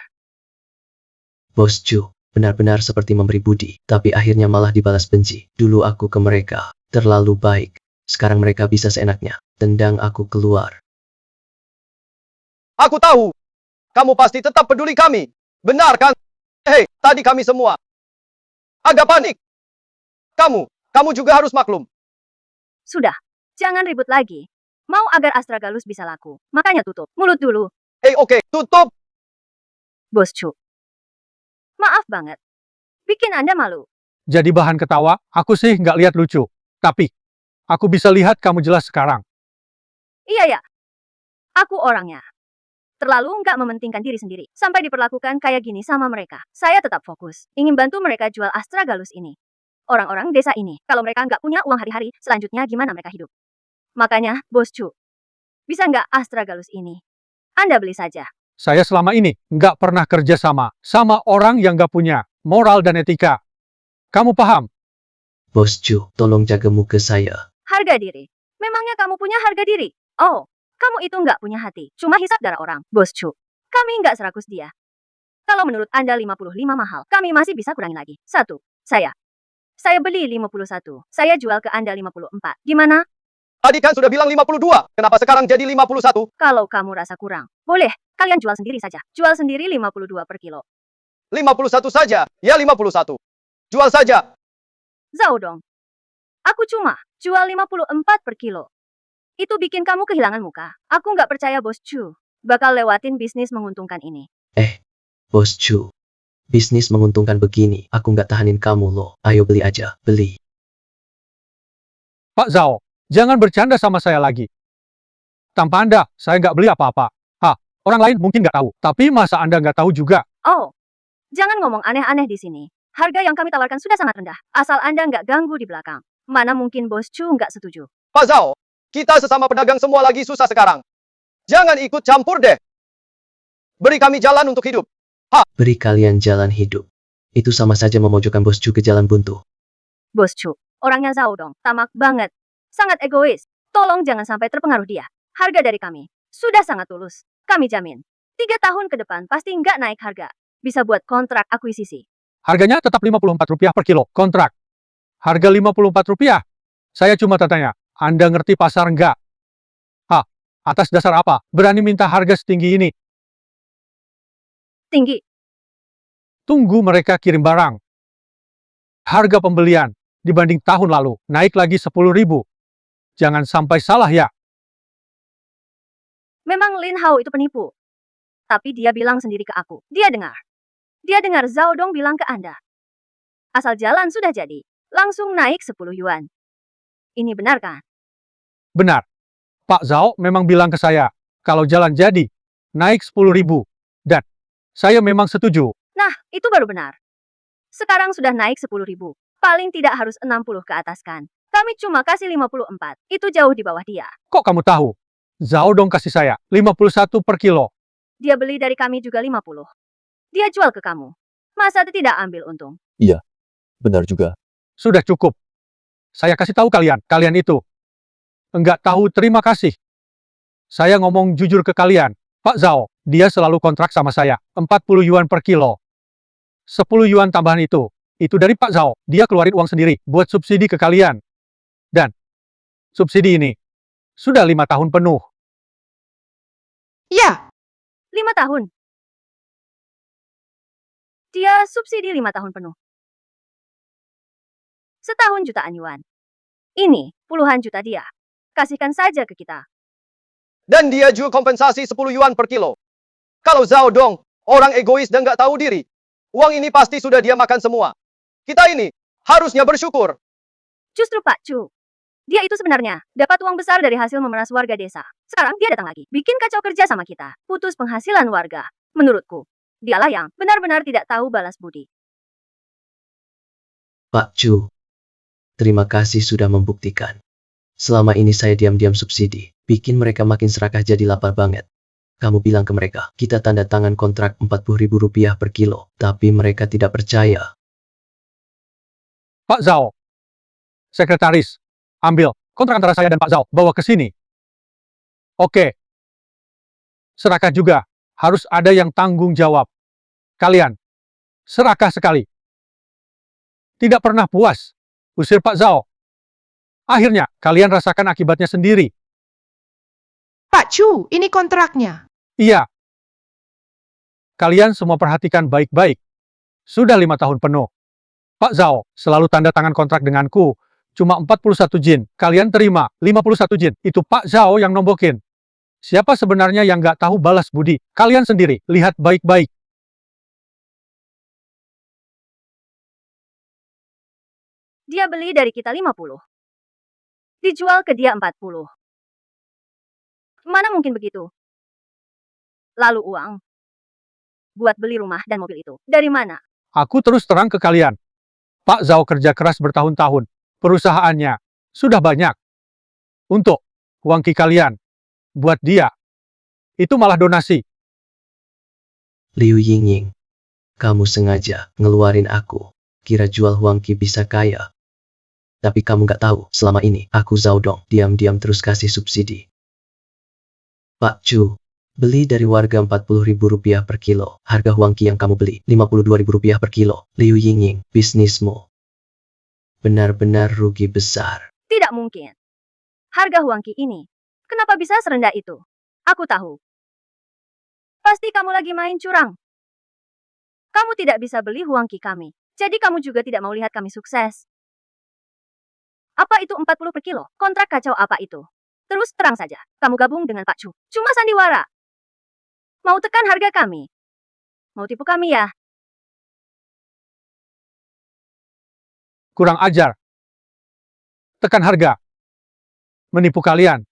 Bos Chu, benar-benar seperti memberi budi, tapi akhirnya malah dibalas benci. Dulu aku ke mereka, terlalu baik. Sekarang mereka bisa seenaknya, tendang aku keluar. Aku tahu. kamu pasti tetap peduli kami. Benar kan? Hei, tadi kami semua agak panik. Kamu juga harus maklum. Sudah, jangan ribut lagi. Mau agar Astragalus bisa laku, makanya tutup mulut dulu, Hei, oke, tutup. Bos Chu. Maaf banget. Bikin Anda malu. Jadi bahan ketawa, aku sih nggak lihat lucu. Tapi, aku bisa lihat kamu jelas sekarang. Iya ya. Aku orangnya terlalu nggak mementingkan diri sendiri. Sampai diperlakukan kayak gini sama mereka. Saya tetap fokus. Ingin bantu mereka jual Astragalus ini. Orang-orang desa ini, kalau mereka nggak punya uang hari-hari, selanjutnya gimana mereka hidup? Makanya, Bos Chu, bisa nggak Astragalus ini Anda beli saja? Saya selama ini nggak pernah kerja sama orang yang nggak punya moral dan etika. Kamu paham? Bos Chu, tolong jaga muka saya. Harga diri. Memangnya kamu punya harga diri? Oh, kamu itu nggak punya hati. Cuma hisap darah orang. Bos Chu, kami nggak serakus dia. Kalau menurut Anda 55 mahal, kami masih bisa kurangi lagi. 1. Saya beli 51. Saya jual ke Anda 54. Gimana? Tadi kan sudah bilang 52. Kenapa sekarang jadi 51? Kalau kamu rasa kurang, boleh. Kalian jual sendiri saja. Jual sendiri 52 per kilo. 51 saja. Ya 51. Jual saja. Zhao Dong. Aku cuma jual 54 per kilo. Itu bikin kamu kehilangan muka. Aku nggak percaya Bos Chu bakal lewatin bisnis menguntungkan ini. Bos Chu, bisnis menguntungkan begini, aku nggak tahanin kamu loh. Ayo beli aja, beli. Pak Zhao, jangan bercanda sama saya lagi. Tanpa Anda, saya nggak beli apa-apa. Orang lain mungkin nggak tahu, tapi masa Anda nggak tahu juga? Oh, jangan ngomong aneh-aneh di sini. Harga yang kami tawarkan sudah sangat rendah. Asal Anda nggak ganggu di belakang. Mana mungkin Bos Chu nggak setuju. Pak Zhao, kita sesama pedagang semua lagi susah sekarang. Jangan ikut campur deh. Beri kami jalan untuk hidup. Beri kalian jalan hidup. Itu sama saja memojokkan Bos Chu ke jalan buntu. Bos Chu, orangnya Zhao Dong, tamak banget. Sangat egois. Tolong jangan sampai terpengaruh dia. Harga dari kami sudah sangat tulus. Kami jamin, 3 tahun ke depan pasti nggak naik harga. Bisa buat kontrak akuisisi. Harganya tetap Rp54 per kilo, kontrak. Harga Rp54? Saya cuma tanya, Anda ngerti pasar nggak? Atas dasar apa berani minta harga setinggi ini? Tinggi. Tunggu mereka kirim barang. Harga pembelian dibanding tahun lalu naik lagi 10.000. Jangan sampai salah ya. Memang Lin Hao itu penipu. Tapi dia bilang sendiri ke aku. Dia dengar Zhao Dong bilang ke Anda. Asal jalan sudah jadi, langsung naik 10 yuan. Ini benar kan? Benar. Pak Zhao memang bilang ke saya, kalau jalan jadi, naik 10.000. Dan saya memang setuju. Nah, itu baru benar. Sekarang sudah naik 10.000. Paling tidak harus 60 ke atas kan? Kami cuma kasih 54. Itu jauh di bawah dia. Kok kamu tahu? Zhao Dong kasih saya 51 per kilo. Dia beli dari kami juga 50. Dia jual ke kamu. Masa tidak ambil untung? Iya. Benar juga. Sudah cukup. Saya kasih tahu kalian itu enggak tahu terima kasih. Saya ngomong jujur ke kalian. Pak Zhao, dia selalu kontrak sama saya, 40 yuan per kilo. 10 yuan tambahan itu dari Pak Zhao. Dia keluarin uang sendiri buat subsidi ke kalian. Dan subsidi ini sudah 5 tahun penuh. Ya, 5 tahun. Dia subsidi 5 tahun penuh. Setahun jutaan yuan. Ini puluhan juta dia. Kasihkan saja ke kita. Dan dia juga kompensasi 10 yuan per kilo. Kalau Zhao Dong, orang egois dan nggak tahu diri, uang ini pasti sudah dia makan semua. Kita ini harusnya bersyukur. Justru Pak Chu. Dia itu sebenarnya dapat uang besar dari hasil memeras warga desa. Sekarang dia datang lagi, bikin kacau kerja sama kita. Putus penghasilan warga. Menurutku, dialah yang benar-benar tidak tahu balas budi. Pak Chu, terima kasih sudah membuktikan. Selama ini saya diam-diam subsidi, bikin mereka makin serakah jadi lapar banget. Kamu bilang ke mereka, kita tanda tangan kontrak Rp40.000 per kilo, tapi mereka tidak percaya. Pak Zhao, sekretaris, ambil kontrak antara saya dan Pak Zhao, bawa ke sini. Oke. Serakah juga, harus ada yang tanggung jawab. Kalian, serakah sekali. Tidak pernah puas, usir Pak Zhao. Akhirnya, kalian rasakan akibatnya sendiri. Pak Chu, ini kontraknya. Iya, kalian semua perhatikan baik-baik. Sudah 5 tahun penuh. Pak Zhao selalu tanda tangan kontrak denganku. Cuma 41 jin. Kalian terima 51 jin. Itu Pak Zhao yang nombokin. Siapa sebenarnya yang nggak tahu balas budi? Kalian sendiri, lihat baik-baik. Dia beli dari kita 50. Dijual ke dia 40. Mana mungkin begitu? Lalu uang buat beli rumah dan mobil itu dari mana? Aku terus terang ke kalian. Pak Zhao kerja keras bertahun-tahun. Perusahaannya sudah banyak. Untuk Huangqi kalian. Buat dia. Itu malah donasi. Liu Yingying, kamu sengaja ngeluarin aku. Kira jual Huangqi bisa kaya. Tapi kamu gak tahu, selama ini aku Zhao Dong diam-diam terus kasih subsidi. Pak Chu, beli dari warga Rp40.000 per kilo. Harga Huangqi yang kamu beli Rp52.000 per kilo. Liu Yingying, bisnismu benar-benar rugi besar. Tidak mungkin. Harga Huangqi ini, kenapa bisa serendah itu? Aku tahu. Pasti kamu lagi main curang. Kamu tidak bisa beli Huangqi kami. Jadi kamu juga tidak mau lihat kami sukses. Apa itu 40 per kilo? Kontrak kacau apa itu? Terus terang saja, kamu gabung dengan Pak Chu. Cuma sandiwara. Mau tekan harga kami. Mau tipu kami ya? Kurang ajar. Tekan harga. Menipu kalian.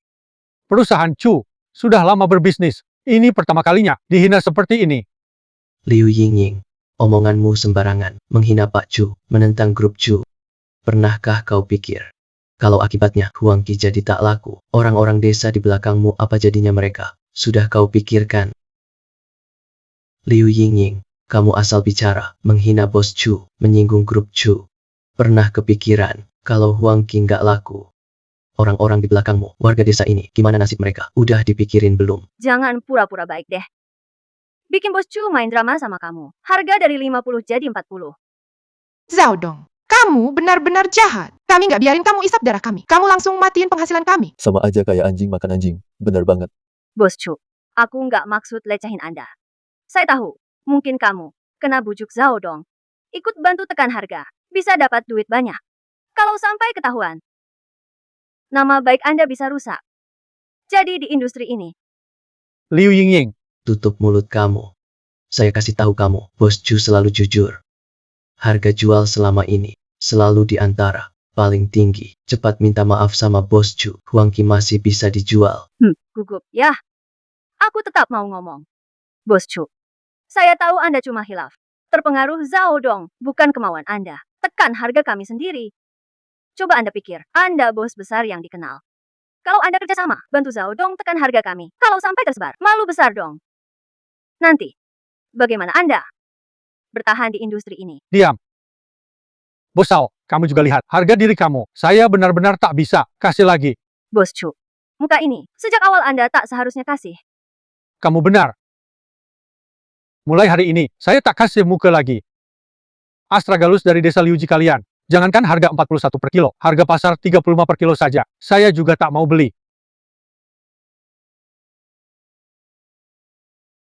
Perusahaan Chu sudah lama berbisnis. Ini pertama kalinya dihina seperti ini. Liu Yingying, omonganmu sembarangan, menghina Pak Chu, menentang grup Chu. Pernahkah kau pikir, kalau akibatnya Huangqi jadi tak laku, orang-orang desa di belakangmu apa jadinya mereka? Sudah kau pikirkan? Liu Yingying, kamu asal bicara, menghina bos Chu, menyinggung grup Chu. Pernah kepikiran, kalau Huangqi nggak laku, orang-orang di belakangmu, warga desa ini, gimana nasib mereka? Udah dipikirin belum? Jangan pura-pura baik deh. Bikin bos Chu main drama sama kamu. Harga dari 50 jadi 40. Zhao Dong, kamu benar-benar jahat. Kami nggak biarin kamu isap darah kami. Kamu langsung matiin penghasilan kami. Sama aja kayak anjing makan anjing. Benar banget. Bos Chu, aku nggak maksud lecehin Anda. Saya tahu, mungkin kamu kena bujuk Zhao Dong. Ikut bantu tekan harga. Bisa dapat duit banyak. Kalau sampai ketahuan, nama baik Anda bisa rusak. Jadi di industri ini, Liu Yingying, Tutup mulut kamu. Saya kasih tahu kamu, bos Chu selalu jujur. Harga jual selama ini selalu di antara paling tinggi. Cepat minta maaf sama bos Chu. Huangqi masih bisa dijual. gugup ya. Aku tetap mau ngomong. Bos Chu, saya tahu Anda cuma hilaf. Terpengaruh Zhao Dong, bukan kemauan Anda. Tekan harga kami sendiri. Coba Anda pikir, Anda bos besar yang dikenal. Kalau Anda kerjasama, bantu Zhao Dong tekan harga kami. Kalau sampai tersebar, malu besar dong. Nanti, bagaimana Anda bertahan di industri ini? diam. Bos Zhao, kamu juga lihat harga diri kamu. Saya benar-benar tak bisa. Kasih lagi. Bos Chu, muka ini, sejak awal Anda tak seharusnya kasih. Kamu benar. Mulai hari ini, saya tak kasih muka lagi. Astragalus dari desa Liuji kalian. Jangankan harga 41 per kilo, harga pasar 35 per kilo saja. Saya juga tak mau beli.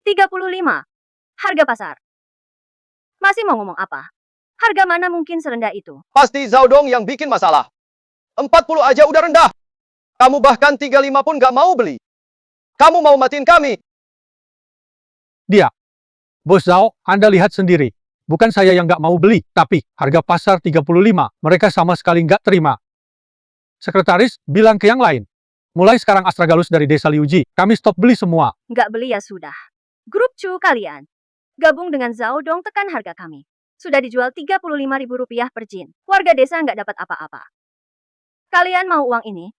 35. Harga pasar. Masih mau ngomong apa? Harga mana mungkin serendah itu? Pasti Zhao Dong yang bikin masalah. 40 aja udah rendah. Kamu bahkan 35 pun gak mau beli. Kamu mau matiin kami. Dia. Bos Zhao, Anda lihat sendiri. Bukan saya yang nggak mau beli, tapi harga pasar 35, mereka sama sekali nggak terima. Sekretaris bilang ke yang lain. Mulai sekarang Astragalus dari desa Liuji, kami stop beli semua. Nggak beli ya sudah. Grup Chu kalian. Gabung dengan Zhao Dong tekan harga kami. Sudah dijual Rp35.000 per jin. Warga desa nggak dapat apa-apa. Kalian mau uang ini?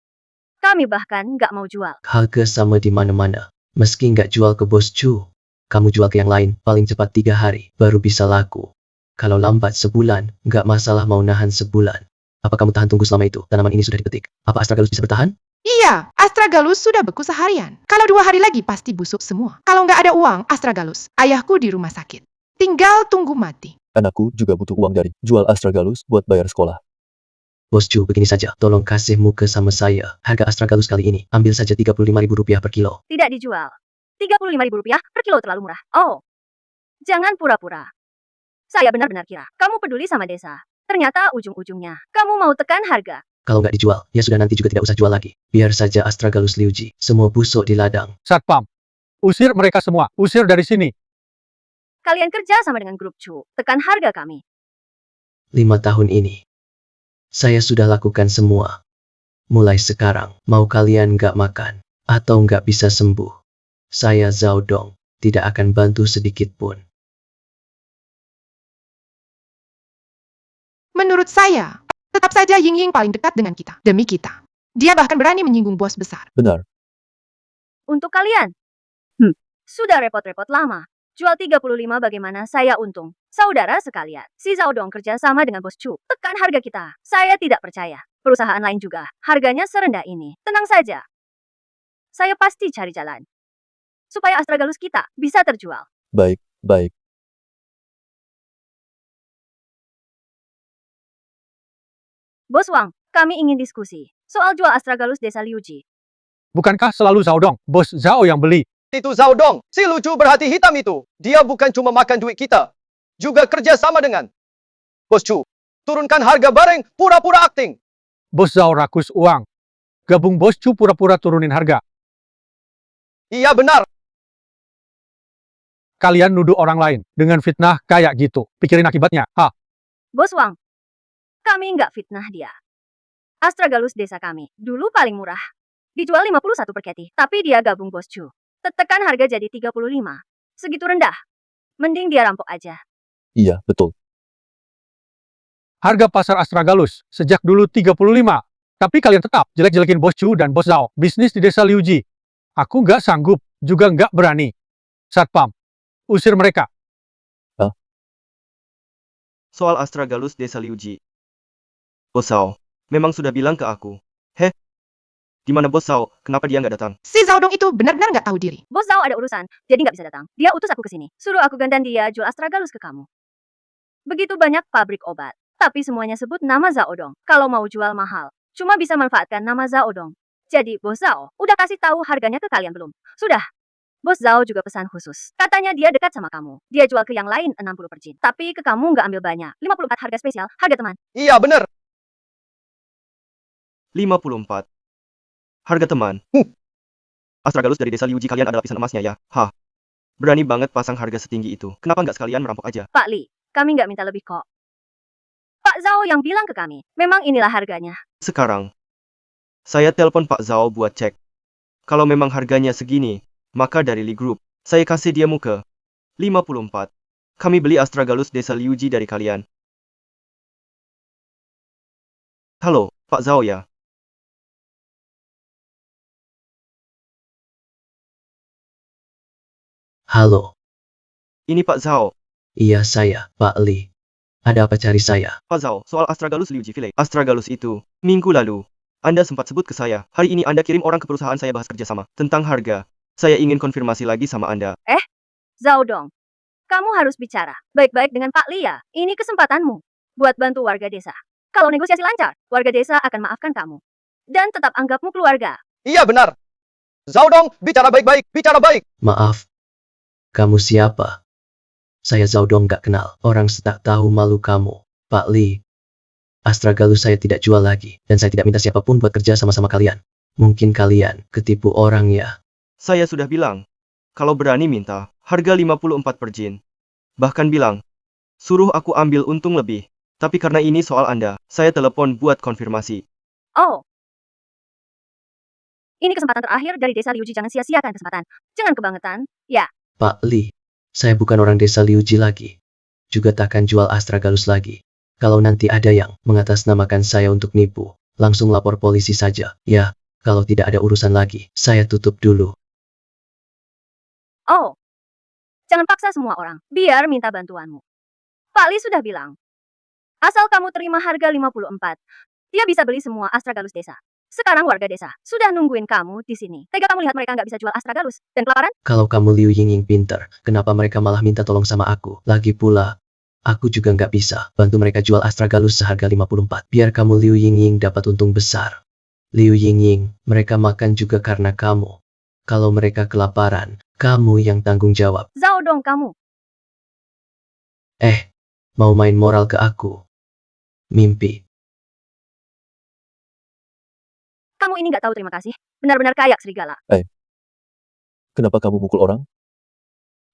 Kami bahkan nggak mau jual. Harga sama di mana-mana. Meski nggak jual ke bos Chu, kamu jual ke yang lain, paling cepat 3 hari, baru bisa laku. Kalau lambat sebulan, nggak masalah mau nahan sebulan. Apa kamu tahan tunggu selama itu? Tanaman ini sudah dipetik. Apa Astragalus bisa bertahan? Iya, Astragalus sudah beku seharian. Kalau 2 hari lagi pasti busuk semua. Kalau nggak ada uang, Astragalus, ayahku di rumah sakit. Tinggal tunggu mati. Anakku juga butuh uang dari jual Astragalus buat bayar sekolah. Bos Chu, begini saja, tolong kasih muka sama saya. Harga Astragalus kali ini, ambil saja Rp35.000 per kilo. Tidak dijual. Rp35.000 per kilo terlalu murah. Oh, Jangan pura-pura. Saya benar-benar kira kamu peduli sama desa. Ternyata ujung-ujungnya kamu mau tekan harga. Kalau nggak dijual, ya sudah nanti juga tidak usah jual lagi. Biar saja Astragalus Liuji, semua busuk di ladang. Satpam, usir mereka semua. Usir dari sini. Kalian kerja sama dengan grup Chu. Tekan harga kami. 5 tahun ini, saya sudah lakukan semua. Mulai sekarang, mau kalian nggak makan, atau nggak bisa sembuh, saya Zhao Dong tidak akan bantu sedikit pun. Menurut saya, tetap saja Ying Ying paling dekat dengan kita. Demi kita. Dia bahkan berani menyinggung bos besar. Benar. Untuk kalian. Sudah repot-repot lama. Jual 35 bagaimana saya untung. Saudara sekalian, si Zhao Dong kerja sama dengan bos Chu. Tekan harga kita. Saya tidak percaya. Perusahaan lain juga. Harganya serendah ini. Tenang saja. Saya pasti cari jalan. Supaya Astragalus kita bisa terjual. Baik, baik. Bos Wang, kami ingin diskusi. Soal jual Astragalus desa Liuji. Bukankah selalu Zhao Dong, bos Zhao yang beli? Itu Zhao Dong, si lucu berhati hitam itu. Dia bukan cuma makan duit kita. Juga kerja sama dengan Bos Chu. Turunkan harga bareng, pura-pura akting. Bos Zhao rakus uang. Gabung bos Chu pura-pura turunin harga. Iya benar. Kalian nuduh orang lain dengan fitnah kayak gitu. Pikirin akibatnya. Bos Wang, kami nggak fitnah dia. Astragalus desa kami, dulu paling murah. Dijual 51 per keti, tapi dia gabung bos Chu. Tekan harga jadi 35. Segitu rendah. Mending dia rampok aja. Iya, betul. Harga pasar Astragalus sejak dulu 35. Tapi kalian tetap jelek-jelekin bos Chu dan bos Zhao. Bisnis di desa Liuji. Aku nggak sanggup, juga nggak berani. Satpam, usir mereka. Soal Astragalus desa Liuji. Bos Zhao, memang sudah bilang ke aku. Di mana Bos Zhao? Kenapa dia nggak datang? Si Zhao Dong itu benar-benar nggak tahu diri. Bos Zhao ada urusan, jadi nggak bisa datang. Dia utus aku ke sini. Suruh aku gandan dia jual Astragalus ke kamu. Begitu banyak pabrik obat. Tapi semuanya sebut nama Zhao Dong. Kalau mau jual mahal, cuma bisa manfaatkan nama Zhao Dong. Jadi Bos Zhao udah kasih tahu harganya ke kalian belum? Sudah. Bos Zhao juga pesan khusus. Katanya dia dekat sama kamu. Dia jual ke yang lain 60 per jin. Tapi ke kamu nggak ambil banyak. 54 harga spesial, harga teman. Iya benar. 54. Harga teman. Astragalus dari desa Liuji kalian adalah lapisan emasnya ya. Berani banget pasang harga setinggi itu. Kenapa nggak sekalian merampok aja? Pak Li, kami nggak minta lebih kok. Pak Zhao yang bilang ke kami, memang inilah harganya. Sekarang, saya telepon Pak Zhao buat cek. Kalau memang harganya segini, maka dari Li Group, saya kasih dia muka. 54. Kami beli Astragalus desa Liuji dari kalian. Halo, Pak Zhao ya? Halo, Ini Pak Zhao. iya saya, Pak Li. Ada apa cari saya? Pak Zhao, soal Astragalus Liuji Village. Astragalus itu, minggu lalu, Anda sempat sebut ke saya. Hari ini Anda kirim orang ke perusahaan saya bahas kerjasama. Tentang harga, saya ingin konfirmasi lagi sama Anda. Zhao Dong, kamu harus bicara baik-baik dengan Pak Li ya. Ini kesempatanmu buat bantu warga desa. Kalau negosiasi lancar, warga desa akan maafkan kamu. Dan tetap anggapmu keluarga. Iya benar. Zhao Dong, bicara baik-baik, bicara baik. Maaf. Kamu siapa? Saya Zhao Dong gak kenal. Orang setak tahu malu kamu. Pak Li. Astragalus saya tidak jual lagi. Dan saya tidak minta siapapun buat kerja sama-sama kalian. Mungkin kalian ketipu orang ya. Saya sudah bilang, kalau berani minta, harga 54 per jin. Bahkan bilang, suruh aku ambil untung lebih. Tapi karena ini soal Anda, saya telepon buat konfirmasi. Oh. Ini kesempatan terakhir dari desa Liuji, jangan sia-siakan kesempatan. Jangan kebangetan, ya. Pak Li. Saya bukan orang desa Liuji lagi. Juga takkan jual Astragalus lagi. Kalau nanti ada yang mengatasnamakan saya untuk nipu, langsung lapor polisi saja. Ya, kalau tidak ada urusan lagi, saya tutup dulu. Oh. Jangan paksa semua orang, biar minta bantuanmu. Pak Li sudah bilang. Asal kamu terima harga 54, dia bisa beli semua Astragalus desa. Sekarang warga desa sudah nungguin kamu di sini. Tega kamu lihat mereka nggak bisa jual Astragalus dan kelaparan? Kalau kamu Liu Yingying pinter, kenapa mereka malah minta tolong sama aku? Lagi pula, aku juga nggak bisa bantu mereka jual Astragalus seharga 54. Biar kamu Liu Yingying dapat untung besar. Liu Yingying, mereka makan juga karena kamu. Kalau mereka kelaparan, kamu yang tanggung jawab. Zhao Dong kamu. Mau main moral ke aku? Mimpi. Kamu ini nggak tahu terima kasih. Benar-benar kayak serigala. Kenapa kamu mukul orang?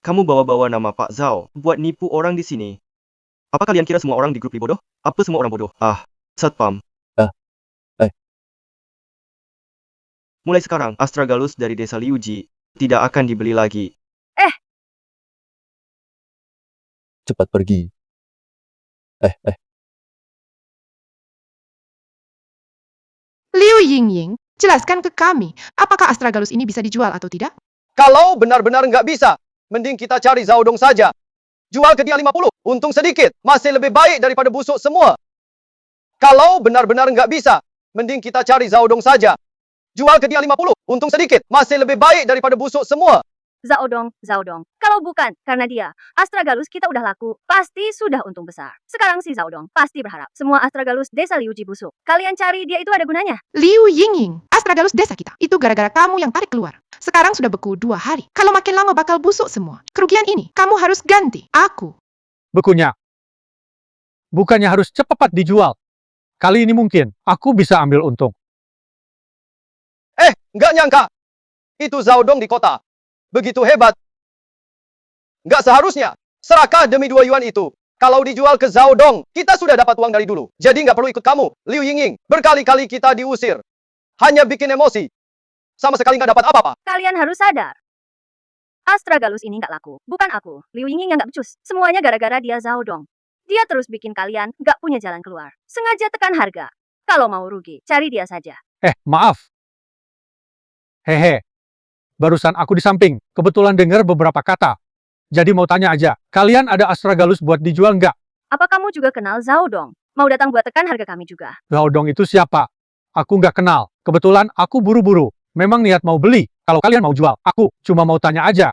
Kamu bawa-bawa nama Pak Zhao buat nipu orang di sini. Apa kalian kira semua orang di grup ini bodoh? Apa semua orang bodoh? Satpam. Mulai sekarang, astragalus dari desa Liuji tidak akan dibeli lagi. Cepat pergi. Liu Yingying, jelaskan ke kami, apakah astragalus ini bisa dijual atau tidak? Kalau benar-benar nggak bisa, mending kita cari Zhao Dong saja. Jual ke dia 50, untung sedikit, masih lebih baik daripada busuk semua. Kalau benar-benar nggak bisa, mending kita cari Zhao Dong saja. Jual ke dia 50, untung sedikit, masih lebih baik daripada busuk semua. Zhao Dong. Kalau bukan karena dia, astragalus kita udah laku, pasti sudah untung besar. Sekarang si Zhao Dong pasti berharap semua astragalus desa Liuji busuk. Kalian cari dia itu ada gunanya. Liu Yingying, astragalus desa kita, itu gara-gara kamu yang tarik keluar. Sekarang sudah beku 2 hari. Kalau makin lama bakal busuk semua. Kerugian ini, kamu harus ganti. Aku. Bekunya. Bukannya harus cepat dijual. Kali ini mungkin aku bisa ambil untung. Nggak nyangka. Itu Zhao Dong di kota. Begitu hebat. Nggak seharusnya. Serakah demi 2 yuan itu. Kalau dijual ke Zhao Dong, kita sudah dapat uang dari dulu. Jadi nggak perlu ikut kamu, Liu Yingying. Berkali-kali kita diusir. Hanya bikin emosi. Sama sekali nggak dapat apa-apa. Kalian harus sadar. Astragalus ini nggak laku. Bukan aku, Liu Yingying yang nggak becus. Semuanya gara-gara dia Zhao Dong. Dia terus bikin kalian nggak punya jalan keluar. Sengaja tekan harga. Kalau mau rugi, cari dia saja. Maaf. Hehe. Barusan aku di samping, kebetulan dengar beberapa kata. Jadi mau tanya aja, kalian ada astragalus buat dijual nggak? Apa kamu juga kenal Zhao Dong? Mau datang buat tekan harga kami juga. Zhao Dong itu siapa? Aku nggak kenal. Kebetulan aku buru-buru. Memang niat mau beli. Kalau kalian mau jual, aku cuma mau tanya aja.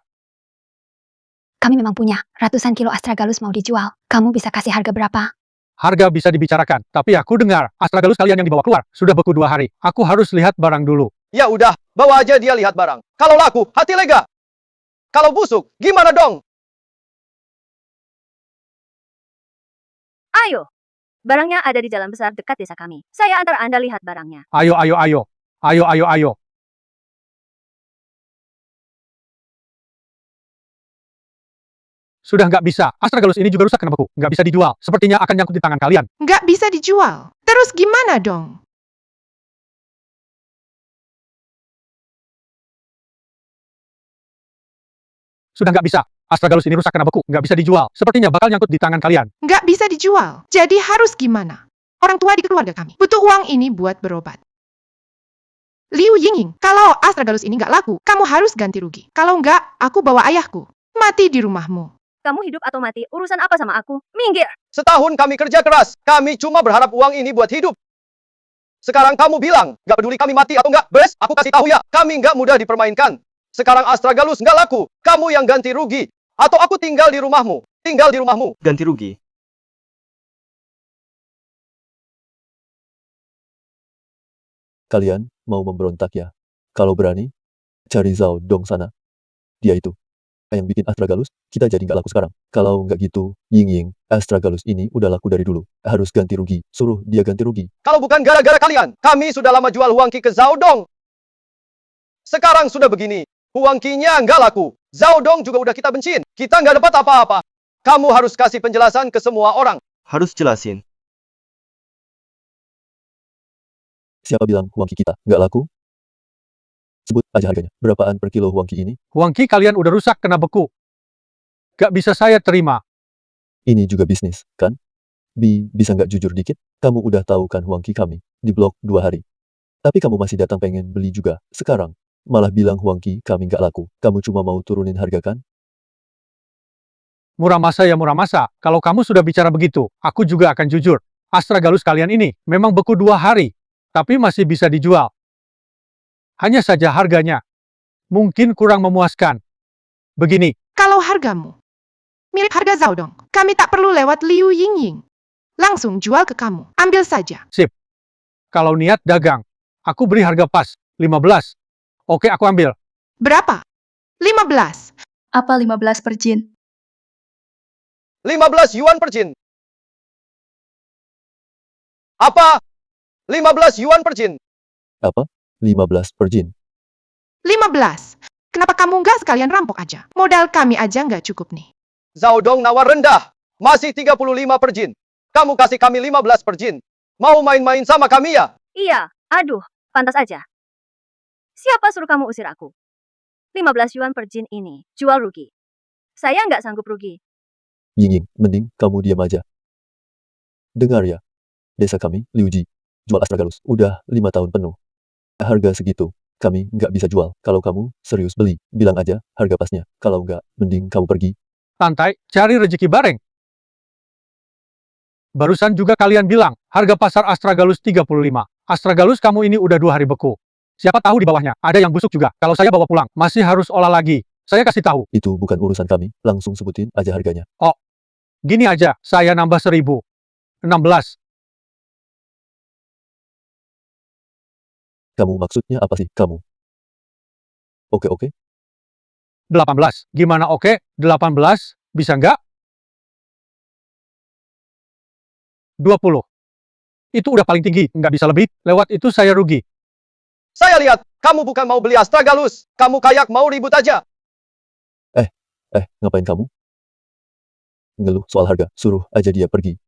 Kami memang punya ratusan kilo astragalus mau dijual. Kamu bisa kasih harga berapa? Harga bisa dibicarakan, tapi aku dengar astragalus kalian yang dibawa keluar sudah beku 2 hari. Aku harus lihat barang dulu. Ya udah, bawa aja dia lihat barang. Kalau laku, hati lega. Kalau busuk, gimana dong? Ayo. Barangnya ada di jalan besar dekat desa kami. Saya antar Anda lihat barangnya. Ayo. Sudah nggak bisa. Astragalus ini juga rusak kena beku. Nggak bisa dijual. Sepertinya akan nyangkut di tangan kalian. Nggak bisa dijual. Terus gimana dong? Sudah nggak bisa. Astragalus ini rusak kena beku. Nggak bisa dijual. Sepertinya bakal nyangkut di tangan kalian. Nggak bisa dijual. Jadi harus gimana? Orang tua di keluarga kami butuh uang ini buat berobat. Liu Yingying, kalau astragalus ini nggak laku, kamu harus ganti rugi. Kalau nggak, aku bawa ayahku. Mati di rumahmu. Kamu hidup atau mati, urusan apa sama aku? Minggir! Setahun kami kerja keras. Kami cuma berharap uang ini buat hidup. Sekarang kamu bilang, nggak peduli kami mati atau nggak. Bes, aku kasih tahu ya, kami nggak mudah dipermainkan. Sekarang astragalus nggak laku. Kamu yang ganti rugi. Atau aku tinggal di rumahmu. Tinggal di rumahmu. Ganti rugi. Kalian mau memberontak ya? Kalau berani, cari Zhao Dong sana. Dia itu yang bikin astragalus, kita jadi nggak laku sekarang. Kalau nggak gitu, Yingying, astragalus ini udah laku dari dulu. Harus ganti rugi. Suruh dia ganti rugi. Kalau bukan gara-gara kalian, kami sudah lama jual Huangqi ke Zhao Dong. Sekarang sudah begini, Huangqi-nya nggak laku. Zhao Dong juga udah kita benciin. Kita nggak dapat apa-apa. Kamu harus kasih penjelasan ke semua orang. Harus jelasin. Siapa bilang Huangqi kita nggak laku? Sebut aja harganya. Berapaan per kilo Huangqi ini? Huangqi kalian udah rusak kena beku. Gak bisa saya terima. Ini juga bisnis, kan? Bisa nggak jujur dikit? Kamu udah tahu kan Huangqi kami di blok 2 hari. Tapi kamu masih datang pengen beli juga. Sekarang, malah bilang Huangqi kami nggak laku. Kamu cuma mau turunin harga kan? Murah masa ya murah masa. Kalau kamu sudah bicara begitu, aku juga akan jujur. Astragalus kalian ini memang beku 2 hari. Tapi masih bisa dijual. Hanya saja harganya mungkin kurang memuaskan. Begini. Kalau hargamu mirip harga Zhao Dong, kami tak perlu lewat Liu Yingying. Langsung jual ke kamu. Ambil saja. Sip. Kalau niat dagang, aku beri harga pas. 15. Oke, aku ambil. Berapa? 15. Apa 15 per jin? 15 yuan per jin. Apa? 15 yuan per jin. Apa? 15 per jin. 15. Kenapa kamu nggak sekalian rampok aja? Modal kami aja nggak cukup nih. Zhao Dong nawar rendah. Masih 35 per jin. Kamu kasih kami 15 per jin. Mau main-main sama kami ya? Iya, aduh, pantas aja. Siapa suruh kamu usir aku? 15 yuan per jin ini, jual rugi. Saya nggak sanggup rugi. Ying, mending kamu diam aja. Dengar ya, desa kami, Liu Ji, jual astragalus, udah 5 tahun penuh. Harga segitu, kami nggak bisa jual. Kalau kamu serius beli, bilang aja harga pasnya. Kalau nggak, mending kamu pergi. Santai, cari rezeki bareng. Barusan juga kalian bilang, harga pasar astragalus 35. Astragalus kamu ini udah 2 hari beku. Siapa tahu di bawahnya, ada yang busuk juga. Kalau saya bawa pulang, masih harus olah lagi. Saya kasih tahu. Itu bukan urusan kami, langsung sebutin aja harganya. Oh, gini aja, saya nambah 1000. 16. Kamu maksudnya apa sih, kamu? Oke, 18. Gimana oke? 18, bisa nggak? 20. Itu udah paling tinggi, nggak bisa lebih. Lewat itu saya rugi. Saya lihat, kamu bukan mau beli astragalus. Kamu kayak mau ribut aja. ngapain kamu? Ngeluh soal harga, suruh aja dia pergi.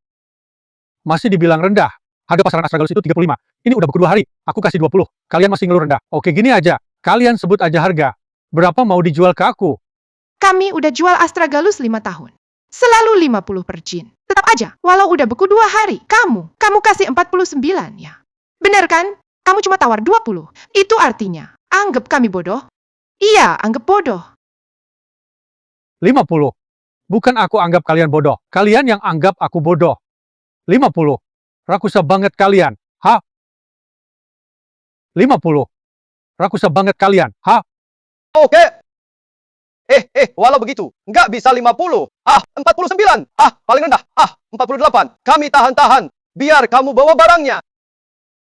Masih dibilang rendah. Harga pasaran astragalus itu 35. Ini udah beku 2 hari. Aku kasih 20. Kalian masih ngeluh rendah. Oke, gini aja. Kalian sebut aja harga. Berapa mau dijual ke aku? Kami udah jual astragalus 5 tahun. Selalu 50 per jin. Tetap aja, walau udah beku 2 hari, kamu kasih 49 ya. Bener kan? Kamu cuma tawar 20. Itu artinya, anggap kami bodoh? Iya, anggap bodoh. 50. Bukan aku anggap kalian bodoh. Kalian yang anggap aku bodoh. 50. Rakusa banget kalian. Ha? 50. Rakusa banget kalian. Ha? Oke. Walau begitu, nggak bisa 50. 49. Paling rendah. 48. Kami tahan-tahan. Biar kamu bawa barangnya.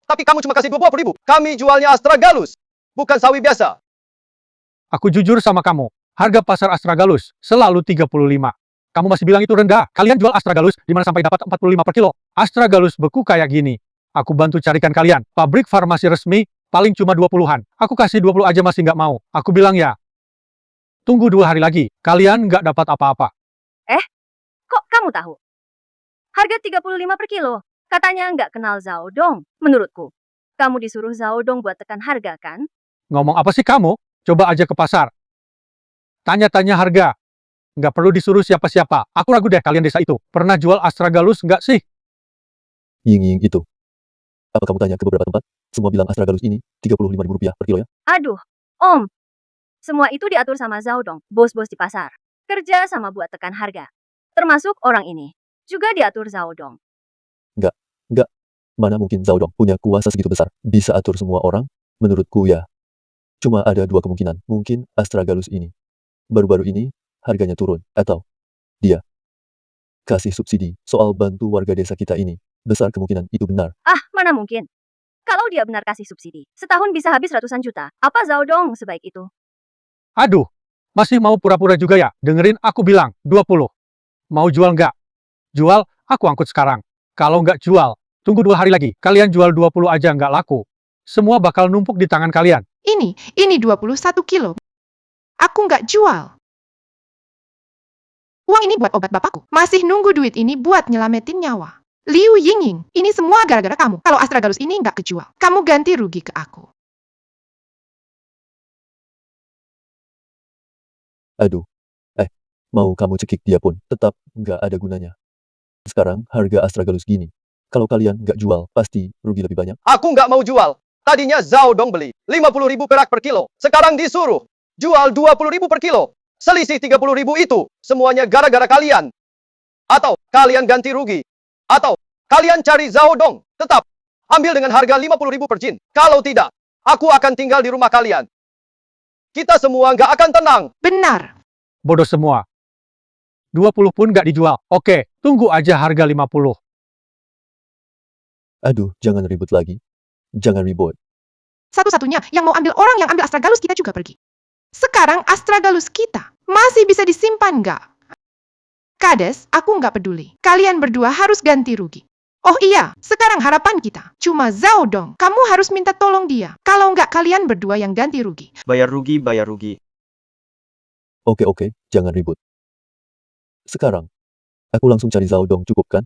Tapi kamu cuma kasih 20.000. Kami jualnya astragalus, bukan sawi biasa. Aku jujur sama kamu. Harga pasar astragalus selalu 35. Kamu masih bilang itu rendah. Kalian jual astragalus di mana sampai dapat 45 per kilo. Astragalus beku kayak gini. Aku bantu carikan kalian. Pabrik farmasi resmi paling cuma 20-an. Aku kasih 20 aja masih nggak mau. Aku bilang ya. Tunggu 2 hari lagi. Kalian nggak dapat apa-apa. Kok kamu tahu? Harga 35 per kilo. Katanya nggak kenal Zhao Dong. Menurutku, kamu disuruh Zhao Dong buat tekan harga kan? Ngomong apa sih kamu? Coba aja ke pasar. Tanya-tanya harga. Nggak perlu disuruh siapa-siapa. Aku ragu deh kalian desa itu. Pernah jual astragalus nggak sih? Ying itu. Apa kamu tanya ke beberapa tempat? Semua bilang astragalus ini 35.000 rupiah per kilo ya? Aduh, Om. Semua itu diatur sama Zhao Dong, bos-bos di pasar. Kerja sama buat tekan harga. Termasuk orang ini. Juga diatur Zhao Dong. Enggak. Mana mungkin Zhao Dong punya kuasa segitu besar, bisa atur semua orang? Menurutku ya. Cuma ada 2 kemungkinan. Mungkin astragalus ini baru-baru ini harganya turun, atau dia kasih subsidi soal bantu warga desa kita ini. Besar kemungkinan itu benar. Mana mungkin? Kalau dia benar kasih subsidi, setahun bisa habis ratusan juta. Apa Zhao Dong sebaik itu? Aduh, masih mau pura-pura juga ya? Dengerin aku bilang, 20. Mau jual nggak? Jual, aku angkut sekarang. Kalau nggak jual, tunggu 2 hari lagi. Kalian jual 20 aja nggak laku. Semua bakal numpuk di tangan kalian. Ini 21 kilo. Aku nggak jual. Uang ini buat obat bapakku. Masih nunggu duit ini buat nyelamatin nyawa. Liu Yingying, ini semua gara-gara kamu. Kalau astragalus ini nggak kejual, kamu ganti rugi ke aku. Aduh. Mau kamu cekik dia pun tetap nggak ada gunanya. Sekarang harga astragalus gini. Kalau kalian nggak jual, pasti rugi lebih banyak. Aku nggak mau jual. Tadinya Zhao Dong beli 50.000 perak per kilo. Sekarang disuruh jual 20.000 per kilo. Selisih 30.000 itu semuanya gara-gara kalian. Atau kalian ganti rugi. Atau kalian cari Zhao Dong. Tetap ambil dengan harga 50.000 per jin. Kalau tidak, aku akan tinggal di rumah kalian. Kita semua nggak akan tenang. Benar. Bodoh semua. 20 pun nggak dijual. Oke, tunggu aja harga 50. Aduh, jangan ribut lagi. Jangan ribut. Satu-satunya yang mau ambil orang yang ambil astragalus kita juga pergi. Sekarang astragalus kita masih bisa disimpan nggak? Kades, aku nggak peduli. Kalian berdua harus ganti rugi. Oh iya, sekarang harapan kita. Cuma Zhao Dong, kamu harus minta tolong dia. Kalau nggak kalian berdua yang ganti rugi. Bayar rugi, bayar rugi. Oke, jangan ribut. Sekarang, aku langsung cari Zhao Dong, cukup kan?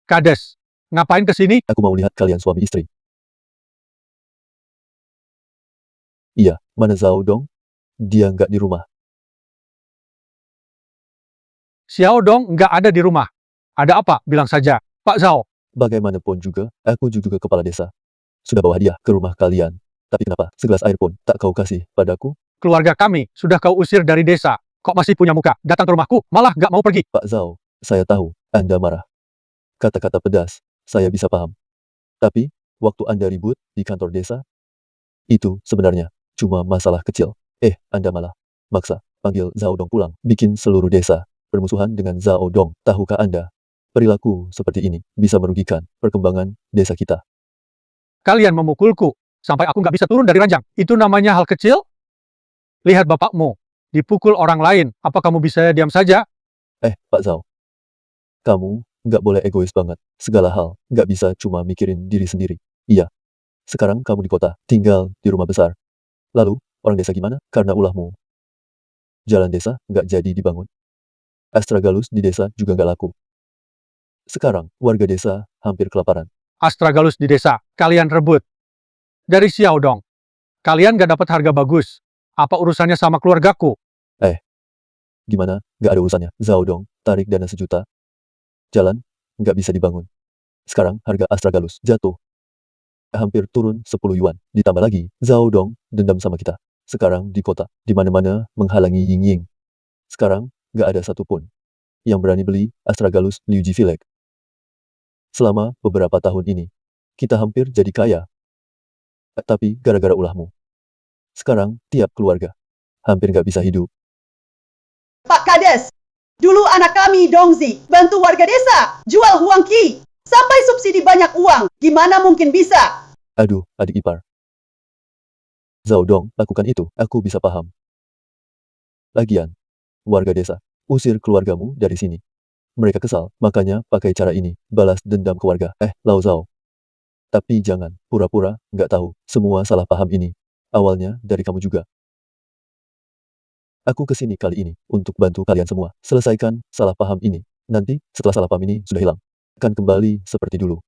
Kades, ngapain kesini? Aku mau lihat kalian suami istri. Iya, mana Zhao Dong? Dia nggak di rumah. Xiao Dong nggak ada di rumah. Ada apa? Bilang saja. Pak Zhao, Bagaimanapun juga, aku juga kepala desa. Sudah bawa hadiah ke rumah kalian. Tapi kenapa segelas air pun tak kau kasih padaku? keluarga kami sudah kau usir dari desa. Kok masih punya muka datang ke rumahku, malah nggak mau pergi. Pak Zhao, saya tahu Anda marah. Kata-kata pedas, saya bisa paham. Tapi, waktu Anda ribut di kantor desa, itu sebenarnya cuma masalah kecil. Anda malah maksa panggil Zhao Dong pulang, bikin seluruh desa bermusuhan dengan Zhao Dong. Tahukah Anda, perilaku seperti ini bisa merugikan perkembangan desa kita. Kalian memukulku, sampai aku nggak bisa turun dari ranjang. Itu namanya hal kecil? Lihat bapakmu, dipukul orang lain. Apa kamu bisa diam saja? Pak Zhao, kamu nggak boleh egois banget. Segala hal nggak bisa cuma mikirin diri sendiri. Iya, sekarang kamu di kota, tinggal di rumah besar. Lalu, orang desa gimana? Karena ulahmu, jalan desa nggak jadi dibangun. Astragalus di desa juga nggak laku. Sekarang, warga desa hampir kelaparan. Astragalus di desa, kalian rebut. Dari Xiao Dong. Kalian nggak dapat harga bagus. Apa urusannya sama keluargaku? Gimana? Nggak ada urusannya. Zhao Dong tarik dana 1 juta. Jalan nggak bisa dibangun. Sekarang harga Astragalus jatuh. Hampir turun 10 yuan. Ditambah lagi, Zhao Dong dendam sama kita. Sekarang di kota, di mana-mana menghalangi Ying Ying. Sekarang, nggak ada satupun yang berani beli Astragalus Liu Jivilek. Selama beberapa tahun ini, kita hampir jadi kaya. Tapi gara-gara ulahmu. Sekarang, tiap keluarga hampir nggak bisa hidup. Pak Kades, dulu anak kami Dongzi bantu warga desa jual huangki sampai subsidi banyak uang. Gimana mungkin bisa? Aduh, adik ipar. Zhao Dong lakukan itu, aku bisa paham. Lagian, warga desa, usir keluargamu dari sini. Mereka kesal, makanya pakai cara ini, balas dendam ke warga. Lao Zhao. Tapi jangan pura-pura nggak tahu, semua salah paham ini. Awalnya dari kamu juga. Aku kesini kali ini untuk bantu kalian semua. Selesaikan salah paham ini. Nanti setelah salah paham ini sudah hilang, akan kembali seperti dulu.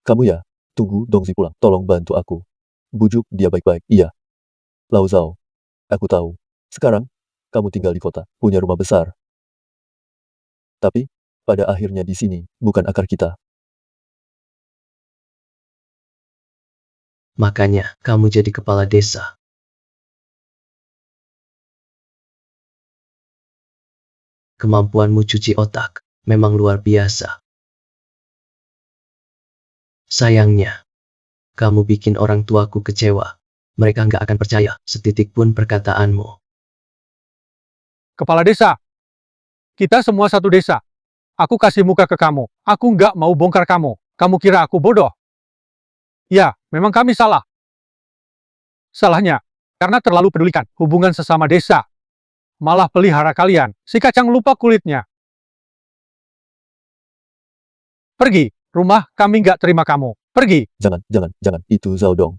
Kamu ya, tunggu Dongzi pulang. Tolong bantu aku. Bujuk dia baik-baik. Iya. Lao Zhao, aku tahu. Sekarang, kamu tinggal di kota, punya rumah besar. Tapi, pada akhirnya di sini, bukan akar kita. Makanya, kamu jadi kepala desa. Kemampuanmu cuci otak memang luar biasa. Sayangnya, kamu bikin orang tuaku kecewa. Mereka nggak akan percaya setitik pun perkataanmu. Kepala desa. Kita semua satu desa. Aku kasih muka ke kamu. Aku nggak mau bongkar kamu. Kamu kira aku bodoh? Ya, memang kami salah. Salahnya, karena terlalu pedulikan hubungan sesama desa. Malah pelihara kalian, si kacang lupa kulitnya. Pergi, rumah kami nggak terima kamu. Pergi. Jangan, itu Zhao Dong.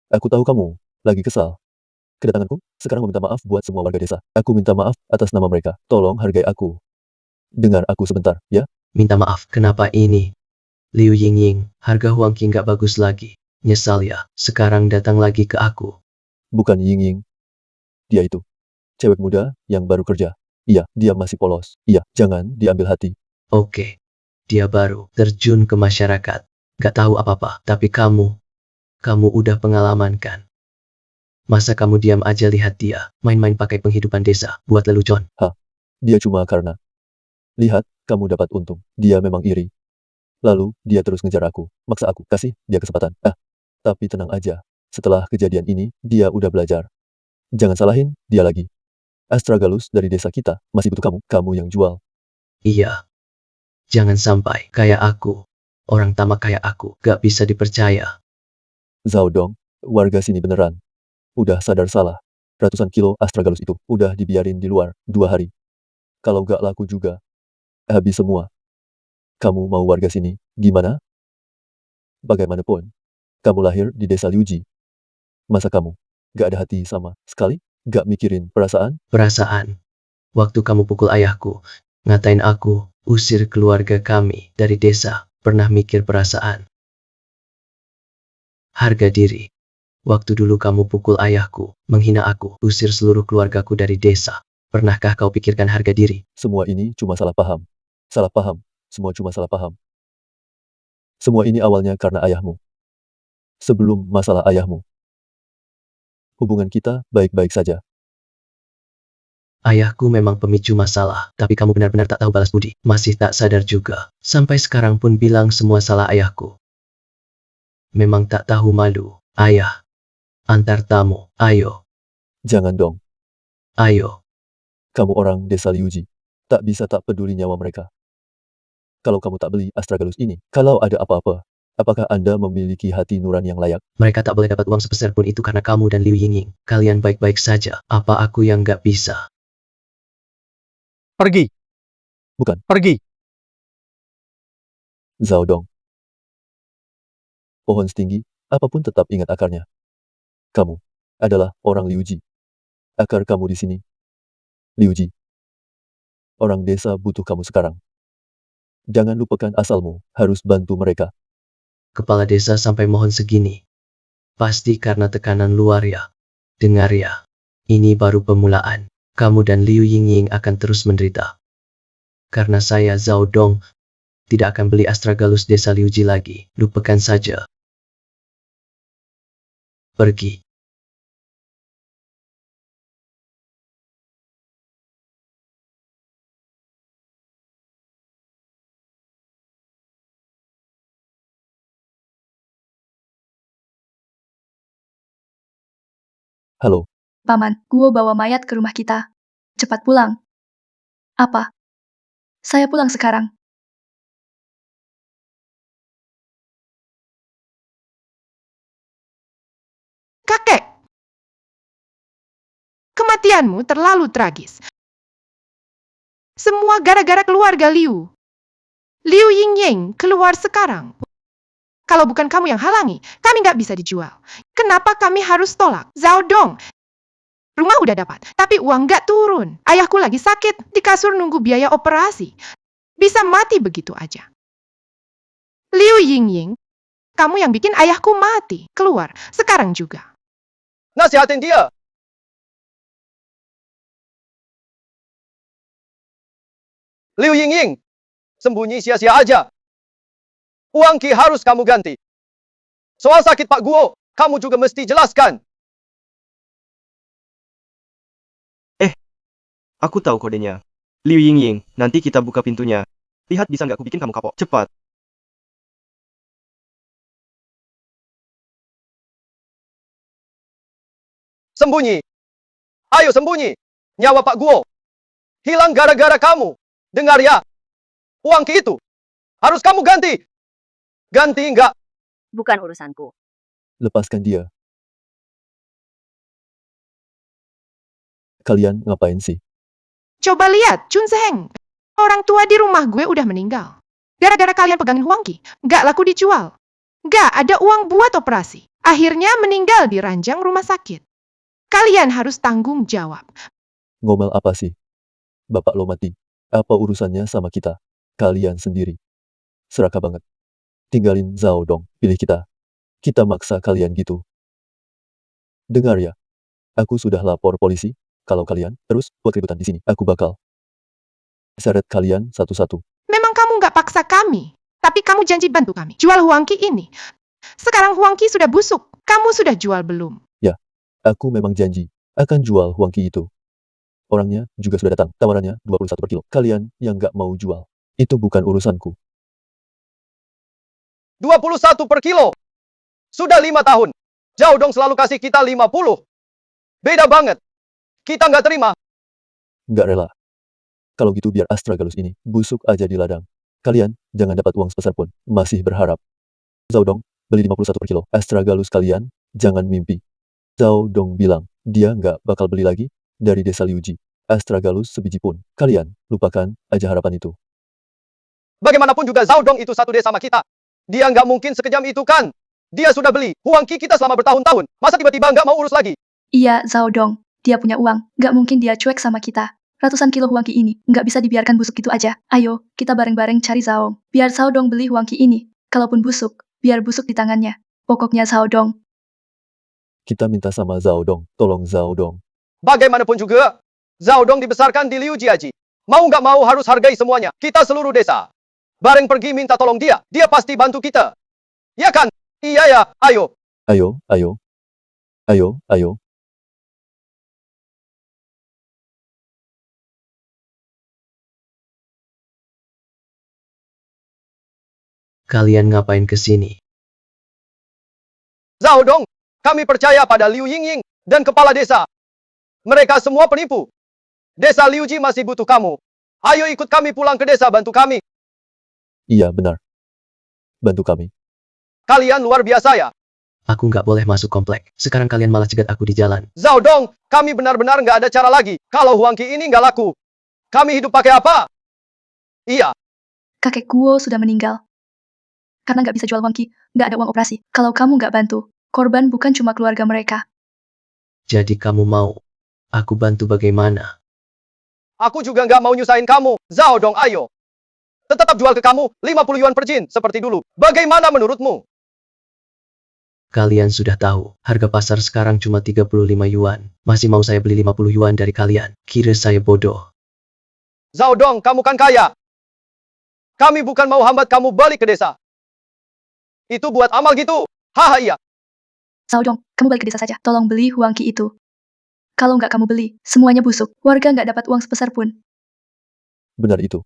Aku tahu kamu lagi kesal. Kedatanganku sekarang meminta maaf buat semua warga desa. Aku minta maaf atas nama mereka. Tolong hargai aku. Dengar aku sebentar, ya? Minta maaf, kenapa ini? Liu Yingying, harga Huangqi nggak bagus lagi. Nyesal ya, sekarang datang lagi ke aku. Bukan Ying Ying. Dia itu. Cewek muda yang baru kerja. Iya, dia masih polos. Iya, jangan diambil hati. Oke. Dia baru terjun ke masyarakat. Gak tahu apa-apa, tapi kamu udah pengalaman kan? Masa kamu diam aja lihat dia main-main pakai penghidupan desa buat lelucon? Dia cuma karena lihat kamu dapat untung. Dia memang iri. Lalu dia terus ngejar aku, maksa aku kasih dia kesempatan. Tapi tenang aja. Setelah kejadian ini, dia udah belajar. Jangan salahin dia lagi. Astragalus dari desa kita masih butuh kamu. Kamu yang jual. Iya. Jangan sampai kayak aku. Orang tamak kayak aku gak bisa dipercaya. Zhao Dong, warga sini beneran udah sadar salah. Ratusan kilo astragalus itu udah dibiarin di luar 2 hari. Kalau gak laku juga, habis semua. Kamu mau warga sini, gimana? Bagaimanapun, kamu lahir di desa Liuji. Masa kamu gak ada hati sama sekali? Gak mikirin perasaan? Perasaan. Waktu kamu pukul ayahku, ngatain aku, usir keluarga kami dari desa, pernah mikir perasaan. Harga diri. Waktu dulu kamu pukul ayahku, menghina aku, usir seluruh keluargaku dari desa. Pernahkah kau pikirkan harga diri? Semua ini cuma salah paham. Salah paham. Semua cuma salah paham. Semua ini awalnya karena ayahmu. Sebelum masalah ayahmu, hubungan kita baik-baik saja. Ayahku memang pemicu masalah, tapi kamu benar-benar tak tahu balas budi. Masih tak sadar juga. Sampai sekarang pun bilang semua salah ayahku. Memang tak tahu malu. Ayah. Antar tamu. Ayo. Jangan dong. Ayo. Kamu orang desa Liuji. Tak bisa tak peduli nyawa mereka. Kalau kamu tak beli astragalus ini, kalau ada apa-apa, apakah Anda memiliki hati nurani yang layak? Mereka tak boleh dapat uang sepeser pun itu karena kamu dan Liu Yingying. Kalian baik-baik saja. Apa aku yang gak bisa? Pergi. Bukan. Pergi. Zhao Dong. Pohon setinggi, apapun tetap ingat akarnya. Kamu adalah orang Liuji. Akar kamu di sini. Liuji. Orang desa butuh kamu sekarang. Jangan lupakan asalmu, harus bantu mereka. Kepala desa sampai mohon segini. Pasti karena tekanan luar ya. Dengar ya. Ini baru pemulaan. Kamu dan Liu Yingying akan terus menderita. Karena saya Zhao Dong tidak akan beli astragalus desa Liuji lagi. Lupakan saja. Pergi. Halo, Paman, Guo bawa mayat ke rumah kita. Cepat pulang. Apa? Saya pulang sekarang. Kakek! Kematianmu terlalu tragis. Semua gara-gara keluarga Liu. Liu Yingying keluar sekarang. Kalau bukan kamu yang halangi, kami nggak bisa dijual. Kenapa kami harus tolak? Zhao Dong, rumah udah dapat, tapi uang nggak turun. Ayahku lagi sakit, di kasur nunggu biaya operasi. Bisa mati begitu aja. Liu Yingying, kamu yang bikin ayahku mati. Keluar, sekarang juga. Nasihatin dia. Liu Yingying, sembunyi sia-sia aja. Uang Ki harus kamu ganti. Soal sakit Pak Guo, kamu juga mesti jelaskan. Aku tahu kodenya. Liu Yingying, nanti kita buka pintunya. Lihat bisa nggak aku bikin kamu kapok. Cepat. Sembunyi. Ayo sembunyi. Nyawa Pak Guo hilang gara-gara kamu. Dengar ya. Uang Ki itu harus kamu ganti. Ganti enggak? Bukan urusanku. lepaskan dia. Kalian ngapain sih? Coba lihat, Chun Seng. Orang tua di rumah gue udah meninggal. Gara-gara kalian pegangin Huang Qi, nggak laku dijual. Nggak ada uang buat operasi. Akhirnya meninggal di ranjang rumah sakit. Kalian harus tanggung jawab. Ngomel apa sih? Bapak lo mati. Apa urusannya sama kita? Kalian sendiri. Serakah banget. Tinggalin Zhao Dong, pilih kita. Kita maksa kalian gitu. Dengar ya. Aku sudah lapor polisi. Kalau kalian terus buat keributan di sini, aku bakal seret kalian satu-satu. Memang kamu nggak paksa kami. Tapi kamu janji bantu kami. Jual Huang Qi ini. Sekarang Huang Qi sudah busuk. Kamu sudah jual belum? Ya, aku memang janji akan jual Huang Qi itu. Orangnya juga sudah datang. Tawarannya 21 per kilo. Kalian yang nggak mau jual, itu bukan urusanku. 21 per kilo. Sudah 5 tahun. Zhao Dong selalu kasih kita 50. Beda banget. Kita nggak terima. Nggak rela. Kalau gitu biar astragalus ini busuk aja di ladang. Kalian jangan dapat uang sebesar pun. Masih berharap. Zhao Dong, beli 51 per kilo. Astragalus kalian, jangan mimpi. Zhao Dong bilang, Dia nggak bakal beli lagi dari desa Liuji. Astragalus sebiji pun. Kalian, lupakan aja harapan itu. Bagaimanapun juga Zhao Dong itu satu desa sama kita. Dia nggak mungkin sekejam itu kan? Dia sudah beli Huang Qi kita selama bertahun-tahun. Masa tiba-tiba nggak mau urus lagi? Iya, Zhao Dong. Dia punya uang. Nggak mungkin dia cuek sama kita. Ratusan kilo Huangqi ini nggak bisa dibiarkan busuk gitu aja. Ayo, kita bareng-bareng cari Zhao. Biar Zhao Dong beli Huangqi ini. Kalaupun busuk, biar busuk di tangannya. Pokoknya Zhao Dong. Kita minta sama Zhao Dong. Tolong Zhao Dong. Bagaimanapun juga, Zhao Dong dibesarkan di Liu Jiaji. Mau nggak mau harus hargai semuanya. Kita seluruh desa. Bareng pergi minta tolong dia. Dia pasti bantu kita. Ya kan? Iya ya, ayo. Ayo, ayo. Ayo, ayo. Kalian ngapain kesini? Zhao Dong, kami percaya pada Liu Yingying dan kepala desa. Mereka semua penipu. Desa Liuji masih butuh kamu. Ayo ikut kami pulang ke desa bantu kami. Iya, benar. Bantu kami. Kalian luar biasa ya. Aku nggak boleh masuk komplek. Sekarang kalian malah cegat aku di jalan. Zhao Dong, kami benar-benar nggak ada cara lagi. Kalau Huang Qi ini nggak laku, kami hidup pakai apa? Iya, Kakek Guo sudah meninggal. Karena nggak bisa jual Huangqi, nggak ada uang operasi. Kalau kamu nggak bantu, korban bukan cuma keluarga mereka. Jadi kamu mau aku bantu bagaimana? aku juga nggak mau nyusahin kamu. Zhao Dong, ayo. Tetap jual ke kamu 50 yuan per jin seperti dulu. Bagaimana menurutmu? Kalian sudah tahu, harga pasar sekarang cuma 35 yuan. Masih mau saya beli 50 yuan dari kalian? Kira saya bodoh. Zhao Dong, kamu kan kaya. Kami bukan mau hambat kamu balik ke desa. Itu buat amal gitu. Haha iya. Zhao Dong, kamu balik ke desa saja. Tolong beli Huangqi itu. Kalau nggak kamu beli, semuanya busuk. Warga nggak dapat uang sebesar pun. Benar itu.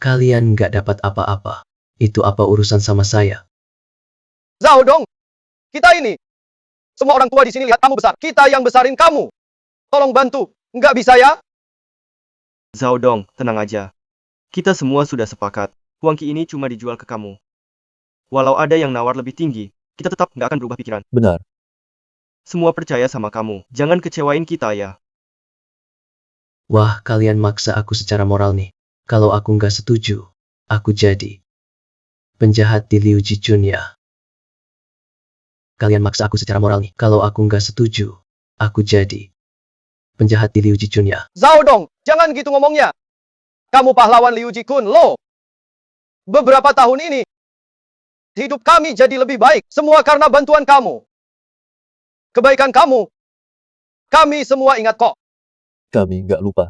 Kalian nggak dapat apa-apa. Itu apa urusan sama saya? Zhao Dong, kita ini. Semua orang tua di sini lihat kamu besar. Kita yang besarin kamu. Tolong bantu. Nggak bisa ya? Zhao Dong, tenang aja. Kita semua sudah sepakat. Huang Qi ini cuma dijual ke kamu. Walau ada yang nawar lebih tinggi, kita tetap nggak akan berubah pikiran. Benar. Semua percaya sama kamu. Jangan kecewain kita ya. Wah, kalian maksa aku secara moral nih. Kalau aku nggak setuju, aku jadi penjahat di Liu Jijun ya. Kalian maksa aku secara moral nih. Kalau aku nggak setuju, aku jadi penjahat di Liu Jijun ya. Zhao Dong, jangan gitu ngomongnya. Kamu pahlawan Liu Jikun, lo. Beberapa tahun ini, hidup kami jadi lebih baik. Semua karena bantuan kamu. Kebaikan kamu. Kami semua ingat kok. Kami nggak lupa.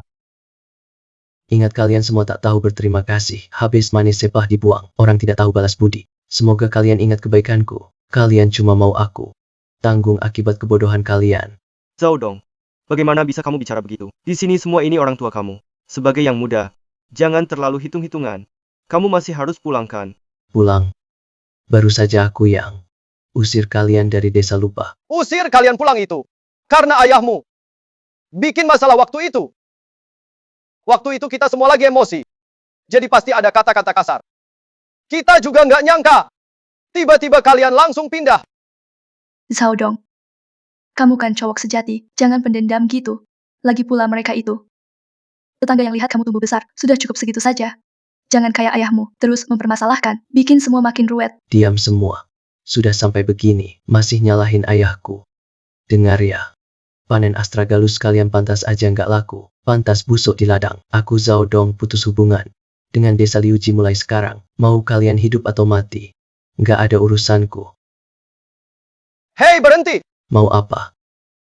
Ingat kalian semua tak tahu berterima kasih. Habis manis sepah dibuang. Orang tidak tahu balas budi. Semoga kalian ingat kebaikanku. Kalian cuma mau aku tanggung akibat kebodohan kalian. Zhao Dong, bagaimana bisa kamu bicara begitu? Di sini semua ini orang tua kamu. Sebagai yang muda, jangan terlalu hitung-hitungan. Kamu masih harus pulangkan. Pulang. Baru saja aku yang usir kalian dari desa lupa. Usir kalian pulang itu. Karena ayahmu. Bikin masalah waktu itu. Waktu itu kita semua lagi emosi. Jadi pasti ada kata-kata kasar. Kita juga nggak nyangka. Tiba-tiba kalian langsung pindah. Zhao Dong. Kamu kan cowok sejati, jangan pendendam gitu. Lagi pula mereka itu. Tetangga yang lihat kamu tumbuh besar, sudah cukup segitu saja. Jangan kayak ayahmu, terus mempermasalahkan, bikin semua makin ruwet. Diam semua. Sudah sampai begini, masih nyalahin ayahku. Dengar ya. Panen astragalus kalian pantas aja nggak laku. Pantas busuk di ladang. Aku Zhao Dong putus hubungan dengan desa Liuji mulai sekarang. Mau kalian hidup atau mati, nggak ada urusanku. Hei, berhenti. Mau apa?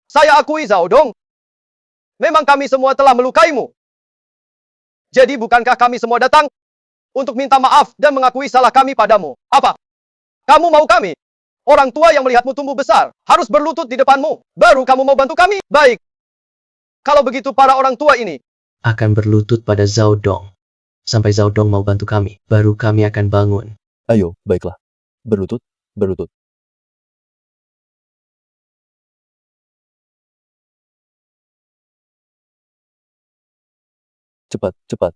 Saya akui Zhao Dong. Memang kami semua telah melukaimu. Jadi bukankah kami semua datang untuk minta maaf dan mengakui salah kami padamu? Apa? Kamu mau kami? Orang tua yang melihatmu tumbuh besar harus berlutut di depanmu. Baru kamu mau bantu kami? Baik. Kalau begitu para orang tua ini Akan berlutut pada Zhao Dong. Sampai Zhao Dong mau bantu kami, baru kami akan bangun. Ayo, baiklah. Berlutut, berlutut. Cepat, cepat.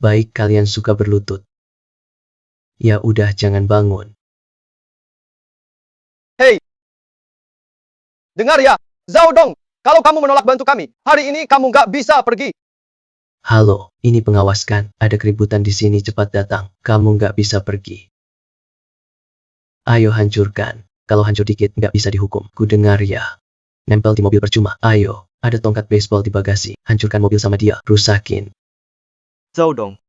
Baik kalian suka berlutut. Ya udah jangan bangun. Hei! Dengar ya, Zhao Dong, kalau kamu menolak bantu kami, hari ini kamu nggak bisa pergi. Halo, ini pengawas kan? Ada keributan di sini, cepat datang. Kamu nggak bisa pergi. Ayo hancurkan. Kalau hancur dikit nggak bisa dihukum. Ku dengar ya. Nempel di mobil percuma. Ayo, ada tongkat baseball di bagasi. Hancurkan mobil sama dia. Rusakin. Zhao Dong,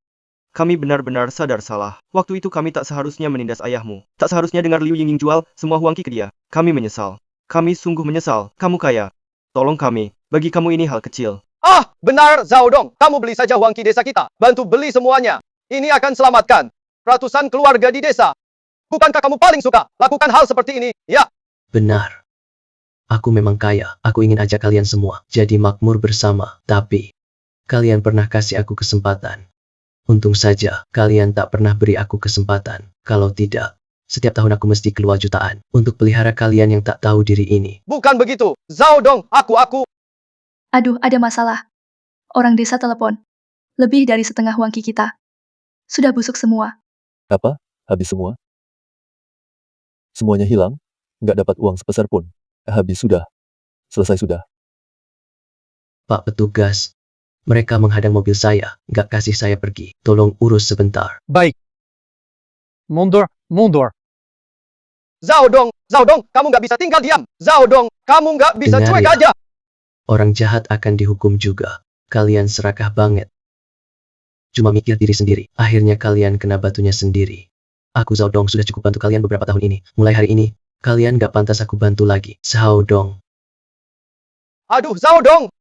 kami benar-benar sadar salah. Waktu itu kami tak seharusnya menindas ayahmu. Tak seharusnya dengar Liu Yingying jual semua Huangqi ke dia. Kami menyesal. Kami sungguh menyesal. Kamu kaya. Tolong kami. Bagi kamu ini hal kecil. Ah, benar Zhao Dong, kamu beli saja Huangqi desa kita. Bantu beli semuanya. Ini akan selamatkan ratusan keluarga di desa. Bukankah kamu paling suka lakukan hal seperti ini? Ya. Benar. Aku memang kaya. Aku ingin ajak kalian semua jadi makmur bersama. Tapi, kalian pernah kasih aku kesempatan. Untung saja, kalian tak pernah beri aku kesempatan. Kalau tidak, setiap tahun aku mesti keluar jutaan untuk pelihara kalian yang tak tahu diri ini. Bukan begitu. Zhao Dong, aku. Aduh, ada masalah. Orang desa telepon. Lebih dari setengah Huangqi kita. Sudah busuk semua. Apa? Habis semua? Semuanya hilang? Nggak dapat uang sepeser pun. Habis sudah. Selesai sudah. Pak petugas, mereka menghadang mobil saya, nggak kasih saya pergi. Tolong urus sebentar. Baik. Mundur, mundur. Zhao Dong, kamu nggak bisa tinggal diam. Zhao Dong, kamu nggak bisa Dengar cuek ya. aja. Orang jahat akan dihukum juga. Kalian serakah banget. Cuma mikir diri sendiri. Akhirnya kalian kena batunya sendiri. Aku Zhao Dong sudah cukup bantu kalian beberapa tahun ini. Mulai hari ini, kalian gak pantas aku bantu lagi. Zhao Dong. Aduh, Zhao Dong.